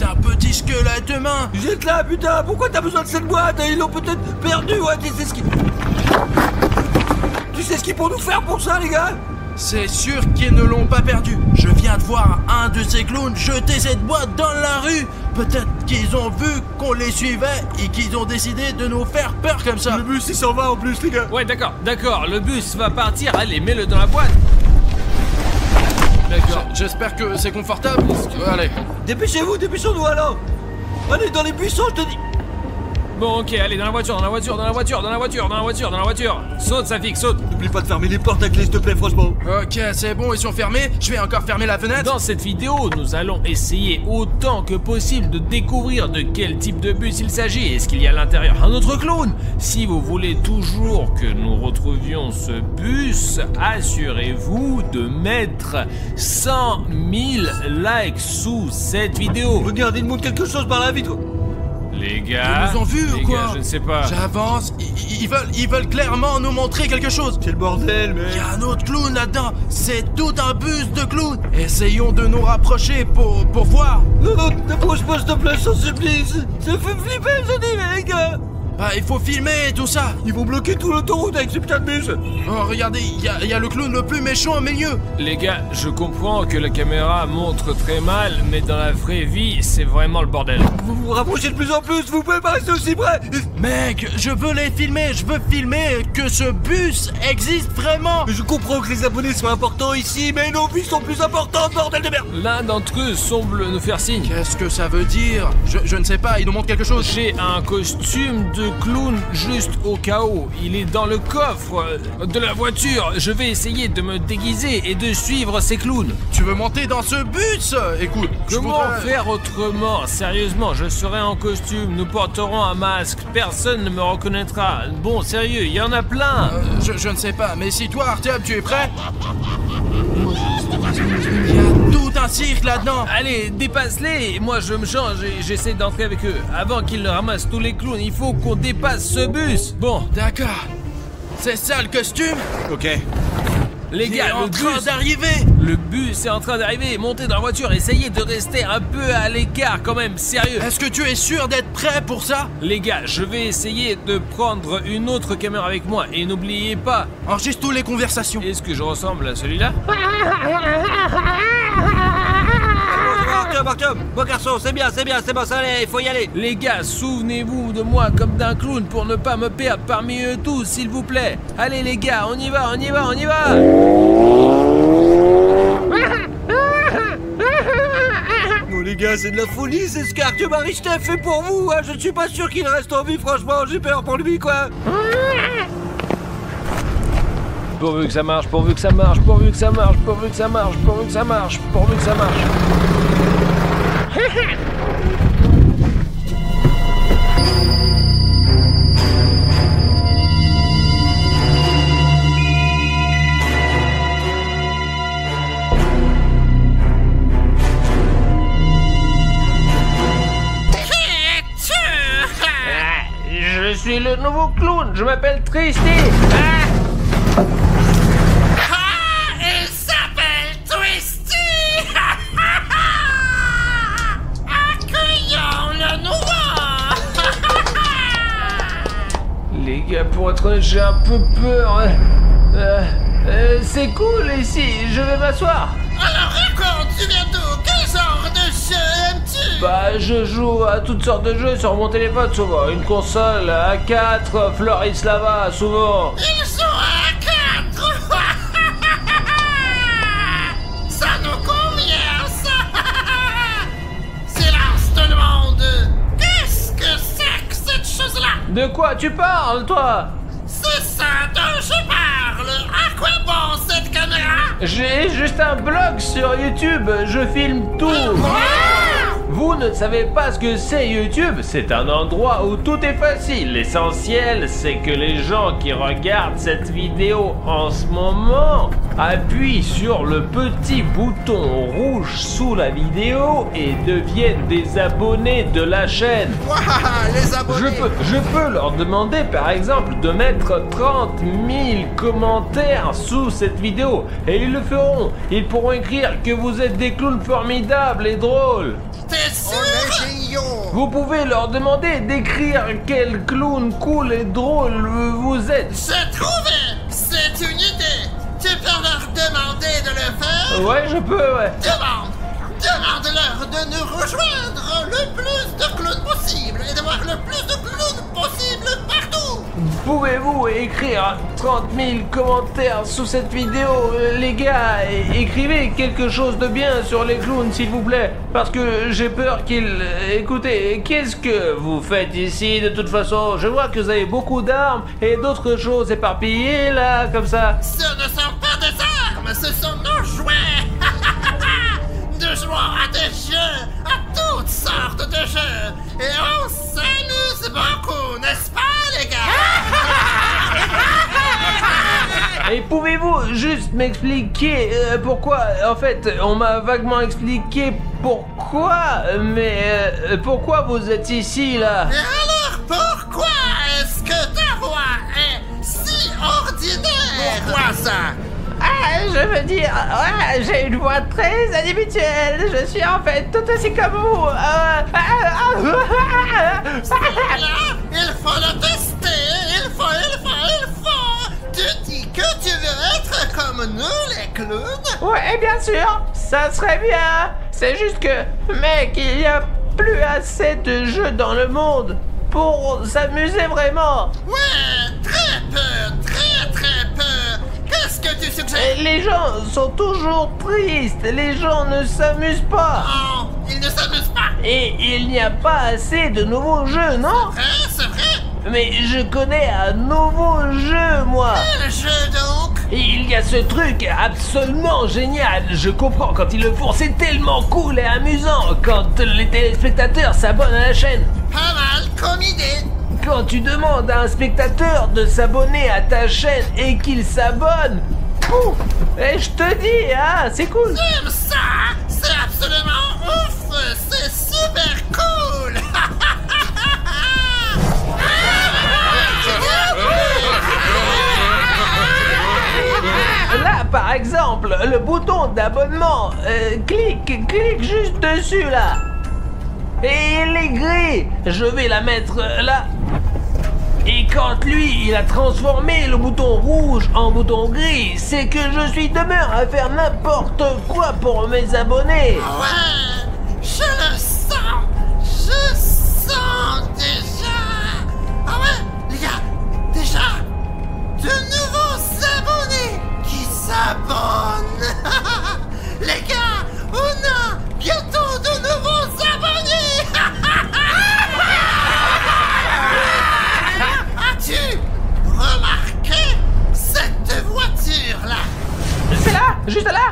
Speaker 2: un petit squelette humain.
Speaker 4: Jette-la, putain. Pourquoi t'as besoin de cette boîte? Ils l'ont peut-être perdu, ouais. Tu sais ce qu'ils... Tu sais ce qu'ils vont nous faire pour ça, les gars?
Speaker 2: C'est sûr qu'ils ne l'ont pas perdu. Je viens de voir un de ces clowns jeter cette boîte dans la rue. Peut-être qu'ils ont vu qu'on les suivait et qu'ils ont décidé de nous faire peur comme ça.
Speaker 4: Le bus, il s'en va en plus, les gars.
Speaker 3: Ouais, d'accord, le bus va partir. Allez, mets-le dans la boîte. D'accord.
Speaker 2: J'espère que c'est confortable. Allez.
Speaker 4: Dépêchez-nous alors. Allez, dans les buissons, je te dis.
Speaker 3: Bon, ok, allez, dans la voiture. Saute, Safik, saute.
Speaker 4: N'oublie pas de fermer les portes avec les, s'il te plaît, franchement.
Speaker 2: Ok, c'est bon, ils sont fermés. Je vais encore fermer la fenêtre.
Speaker 3: Dans cette vidéo, nous allons essayer autant que possible de découvrir de quel type de bus il s'agit. Est-ce qu'il y a à l'intérieur un autre clown? Si vous voulez toujours que nous retrouvions ce bus, assurez-vous de mettre 100 000 likes sous cette vidéo.
Speaker 4: Regarde, il monte quelque chose par la vitre.
Speaker 3: Les gars,
Speaker 2: Ils nous ont vus ou quoi?
Speaker 3: je ne sais pas.
Speaker 2: J'avance. Ils veulent clairement nous montrer quelque chose.
Speaker 4: C'est le bordel, mec.
Speaker 2: Il y a un autre clown là-dedans. C'est tout un bus de clowns. Essayons de nous rapprocher pour voir.
Speaker 4: Non, t'approche pas, s'il te plaît, sans supplice. Ça fait flipper, je dis, mec.
Speaker 2: Ah, il faut filmer tout ça.
Speaker 4: Ils vont bloquer tout l'autoroute avec ce putain de bus.
Speaker 2: Oh, regardez, il y a le clown le plus méchant au milieu.
Speaker 3: Les gars, je comprends que la caméra montre très mal, mais dans la vraie vie, c'est vraiment le bordel.
Speaker 4: Vous vous rapprochez de plus en plus, vous pouvez pas rester aussi près.
Speaker 2: Mec, je veux les filmer. Je veux filmer que ce bus existe vraiment.
Speaker 4: Je comprends que les abonnés sont importants ici, mais nos vies sont plus importantes, bordel de merde.
Speaker 3: L'un d'entre eux semble nous faire signe.
Speaker 2: Qu'est-ce que ça veut dire? Je ne sais pas, il nous montre quelque chose.
Speaker 3: J'ai un costume de clown juste au cas où. Il est dans le coffre de la voiture. Je vais essayer de me déguiser et de suivre ces clowns.
Speaker 2: Tu veux monter dans ce bus? Écoute,
Speaker 3: Comment faire autrement? Sérieusement, je serai en costume. Nous porterons un masque. Personne ne me reconnaîtra. Bon, sérieux, il y en a plein.
Speaker 2: Je ne sais pas, mais si toi, Artyom, tu es prêt? Il y a tout un cirque là-dedans.
Speaker 3: Allez, dépasse-les. Moi, je me change et j'essaie d'entrer avec eux. Avant qu'ils ne ramassent tous les clowns, il faut qu'on dépasse ce bus. Bon,
Speaker 2: D'accord. C'est ça le costume?
Speaker 4: Ok.
Speaker 3: les
Speaker 2: Il est
Speaker 3: gars,
Speaker 2: en
Speaker 3: le
Speaker 2: train
Speaker 3: bus,
Speaker 2: d'arriver.
Speaker 3: le bus est en train d'arriver. Montez dans la voiture. Essayez de rester un peu à l'écart quand même. Sérieux.
Speaker 2: Est-ce que tu es sûr d'être prêt pour ça?
Speaker 3: Les gars, je vais essayer de prendre une autre caméra avec moi. Et n'oubliez pas,
Speaker 2: Enregistre toutes les conversations.
Speaker 3: est-ce que je ressemble à celui-là?
Speaker 4: Artyom, bon garçon, c'est bien, c'est bon, ça allait, il faut y aller.
Speaker 3: Les gars, souvenez-vous de moi comme d'un clown pour ne pas me perdre parmi eux tous, s'il vous plaît. Allez les gars, on y va.
Speaker 4: Bon les les gars, c'est de la folie, c'est ce qu'Arthur Maristev fait pour vous, hein. Je ne suis pas sûr qu'il reste en vie, franchement, j'ai peur pour lui, quoi.
Speaker 3: Pourvu que ça marche, pourvu que ça marche, pourvu que ça marche, pourvu que ça marche, pourvu que ça marche, pourvu que ça marche. Je suis le nouveau clown, je m'appelle Tristy.
Speaker 10: Il s'appelle Twisty. Accueillons le nouveau.
Speaker 3: Les gars, pour être honnête, j'ai un peu peur. C'est cool ici, je vais m'asseoir.
Speaker 10: Alors raconte, tu viens d'où? Quel genre de jeu aimes-tu?
Speaker 3: Bah, je joue à toutes sortes de jeux sur mon téléphone souvent. Une console, A4, Floris Lava, souvent.
Speaker 10: Ils sont à 4. Ça nous convient, ça. Silence tout le monde. Qu'est-ce que c'est que cette chose-là?
Speaker 3: De quoi tu parles, toi?
Speaker 10: C'est ça dont je parle. À quoi bon cette caméra?
Speaker 3: J'ai juste un blog sur YouTube, je filme tout. Vous ne savez pas ce que c'est YouTube? C'est un endroit où tout est facile. L'essentiel, c'est que les gens qui regardent cette vidéo en ce moment appuient sur le petit bouton rouge sous la vidéo et deviennent des abonnés de la chaîne.
Speaker 9: Waouh, les abonnés.
Speaker 3: Je peux leur demander par exemple de mettre 30 000 commentaires sous cette vidéo et ils le feront. Ils pourront écrire que vous êtes des clowns formidables et drôles.
Speaker 10: T'es sûr?
Speaker 9: On est géniaux.
Speaker 3: Vous pouvez leur demander d'écrire quel clown cool et drôle vous êtes.
Speaker 10: J'ai trouvé. C'est une idée. Tu peux leur demander de le faire?
Speaker 3: Ouais, je peux, ouais.
Speaker 10: Demande-leur de nous rejoindre le plus de clowns possible et d'avoir le plus de clowns possible partout.
Speaker 3: Pouvez-vous écrire 30 000 commentaires sous cette vidéo? Les gars, écrivez quelque chose de bien sur les clowns, s'il vous plaît. Parce que j'ai peur qu'ils... Écoutez, qu'est-ce que vous faites ici, de toute façon? Je vois que vous avez beaucoup d'armes et d'autres choses éparpillées, là, comme ça.
Speaker 10: Ce ne sont pas des armes, ce sont nos jouets. Nous jouons à des jeux, à toutes sortes de jeux. Et on s'amuse beaucoup, n'est-ce pas, les gars?
Speaker 3: Et pouvez-vous juste m'expliquer pourquoi? En fait, on m'a vaguement expliqué pourquoi, mais pourquoi vous êtes ici, là?
Speaker 10: Et alors, pourquoi est-ce que ta voix est si ordinaire?
Speaker 9: Pourquoi ça?
Speaker 3: Je veux dire, ouais, j'ai une voix très inhabituelle. Je suis en fait tout aussi comme vous.
Speaker 10: Il faut le tester. Il faut. Tu dis que tu veux être comme nous, les clowns?
Speaker 3: Ouais, bien sûr, ça serait bien. C'est juste que, mec, il n'y a plus assez de jeux dans le monde pour s'amuser vraiment.
Speaker 10: Ouais, très peu, très peu. Qu'est-ce que tu suggères?
Speaker 3: Les gens sont toujours tristes, les gens ne s'amusent pas.
Speaker 10: Non, ils ne s'amusent pas.
Speaker 3: Et il n'y a pas assez de nouveaux jeux, non?
Speaker 10: C'est vrai?
Speaker 3: Mais je connais un nouveau jeu, moi.
Speaker 10: Quel jeu donc?
Speaker 3: Il y a ce truc absolument génial. Je comprends quand ils le font, c'est tellement cool et amusant. Quand les téléspectateurs s'abonnent à la chaîne.
Speaker 10: Pas mal comme idée.
Speaker 3: Quand tu demandes à un spectateur de s'abonner à ta chaîne et qu'il s'abonne, pouf, et je te dis, hein, c'est cool.
Speaker 10: J'aime ça. C'est absolument ouf. C'est super cool.
Speaker 3: Là, par exemple, le bouton d'abonnement, clique juste dessus, là. Et il est gris. Je vais la mettre là. Et quand lui, il a transformé le bouton rouge en bouton gris, c'est que je suis demeuré à faire n'importe quoi pour mes abonnés.
Speaker 10: Ouais, je le sens. Je sens déjà. Ah ouais, les gars, déjà, de nouveaux abonnés qui s'abonnent. Les gars, on a bientôt de nouveaux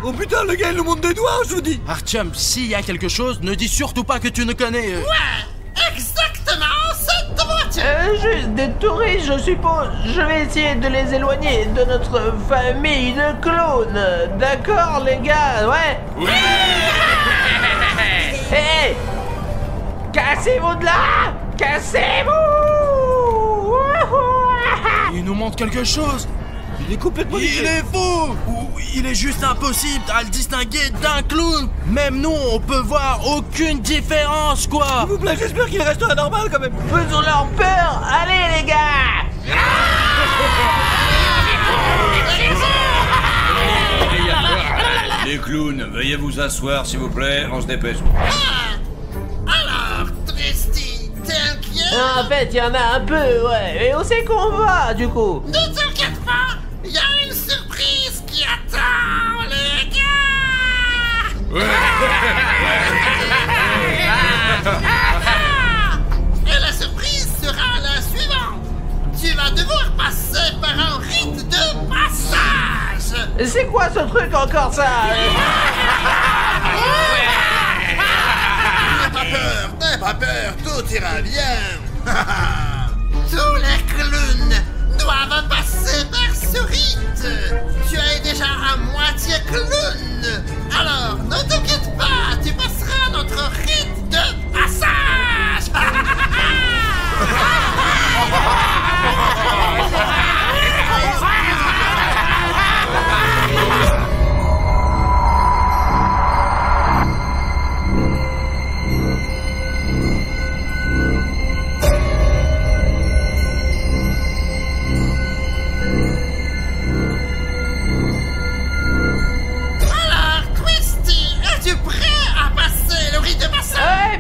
Speaker 4: Oh putain, le gars, il nous montre des doigts, je vous dis.
Speaker 2: Artyom, s'il y a quelque chose, ne dis surtout pas que tu ne connais.
Speaker 10: Ouais, exactement cette voiture.
Speaker 3: Juste des touristes, je suppose. Je vais essayer de les éloigner de notre famille de clowns. D'accord, les gars, ouais?
Speaker 6: Oui.
Speaker 3: Hé! Cassez-vous de là! Cassez-vous!
Speaker 2: Il nous montre quelque chose.
Speaker 4: Il est complètement
Speaker 2: Il est fou! Ou il est juste impossible à le distinguer d'un clown. Même nous, on peut voir aucune différence, quoi.
Speaker 4: S'il vous plaît, j'espère qu'il restera normal quand même.
Speaker 3: Faisons leur peur! Allez, les gars!
Speaker 11: Les clowns, veuillez vous asseoir s'il vous plaît, on se dépêche.
Speaker 10: Alors, Tristy, t'es inquiet?
Speaker 3: En fait, il y en a un peu, ouais. Et où c'est qu'on va, du coup?
Speaker 10: Ne t'inquiète pas, il y a une surprise qui attend les gars. Et la surprise sera la suivante. Tu vas devoir passer par un rite de passage.
Speaker 3: C'est quoi ce truc encore, ça?
Speaker 10: N'aie pas peur, tout ira bien. Tous les clowns doivent passer par ce rite. Tu es déjà à moitié clown. Alors, ne t'inquiète pas, tu passeras notre rite de passage.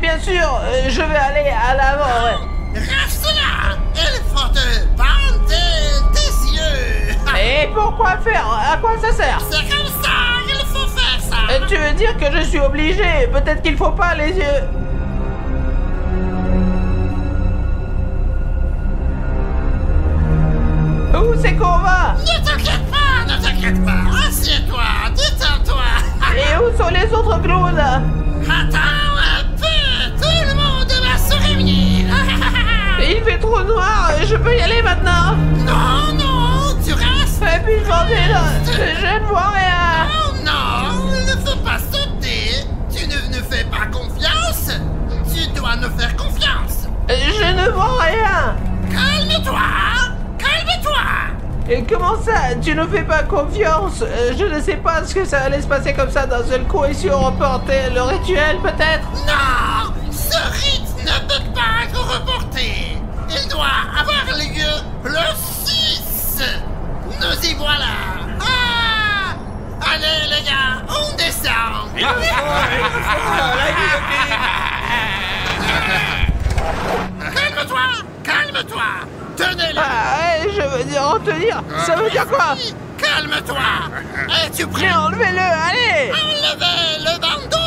Speaker 3: Bien sûr, je vais aller à l'avant, ouais.
Speaker 10: Reste là. Il faut te bander tes yeux.
Speaker 3: Et pourquoi faire? À quoi ça sert?
Speaker 10: C'est comme ça, il faut faire ça.
Speaker 3: Tu veux dire que je suis obligé? Peut-être qu'il faut pas les yeux. Où c'est qu'on va?
Speaker 10: Ne t'inquiète pas, assieds-toi, détends-toi.
Speaker 3: Et où sont les autres clowns?
Speaker 10: Attends un peu, tout le monde va se réunir.
Speaker 3: Il fait trop noir, je peux y aller maintenant?
Speaker 10: Non, tu restes.
Speaker 3: Et puis je ne vois rien.
Speaker 10: Non, ne faut pas sauter. Tu ne fais pas confiance. Tu dois nous faire confiance.
Speaker 3: Je ne vois rien.
Speaker 10: Calme-toi.
Speaker 3: Et comment ça? Tu ne fais pas confiance? Je ne sais pas ce que ça allait se passer comme ça d'un seul coup et si on reportait le rituel peut-être?
Speaker 10: Non, ce rite ne peut pas être reporté. Il doit avoir lieu le 6. Nous y voilà. Allez les gars, on descend. Calme-toi. Tenez-le.
Speaker 3: Je veux dire en tenir. Ça veut dire quoi?
Speaker 10: Calme-toi. Es-tu prêt?
Speaker 3: Mais enlevez-le, allez.
Speaker 10: Enlevez le bandeau.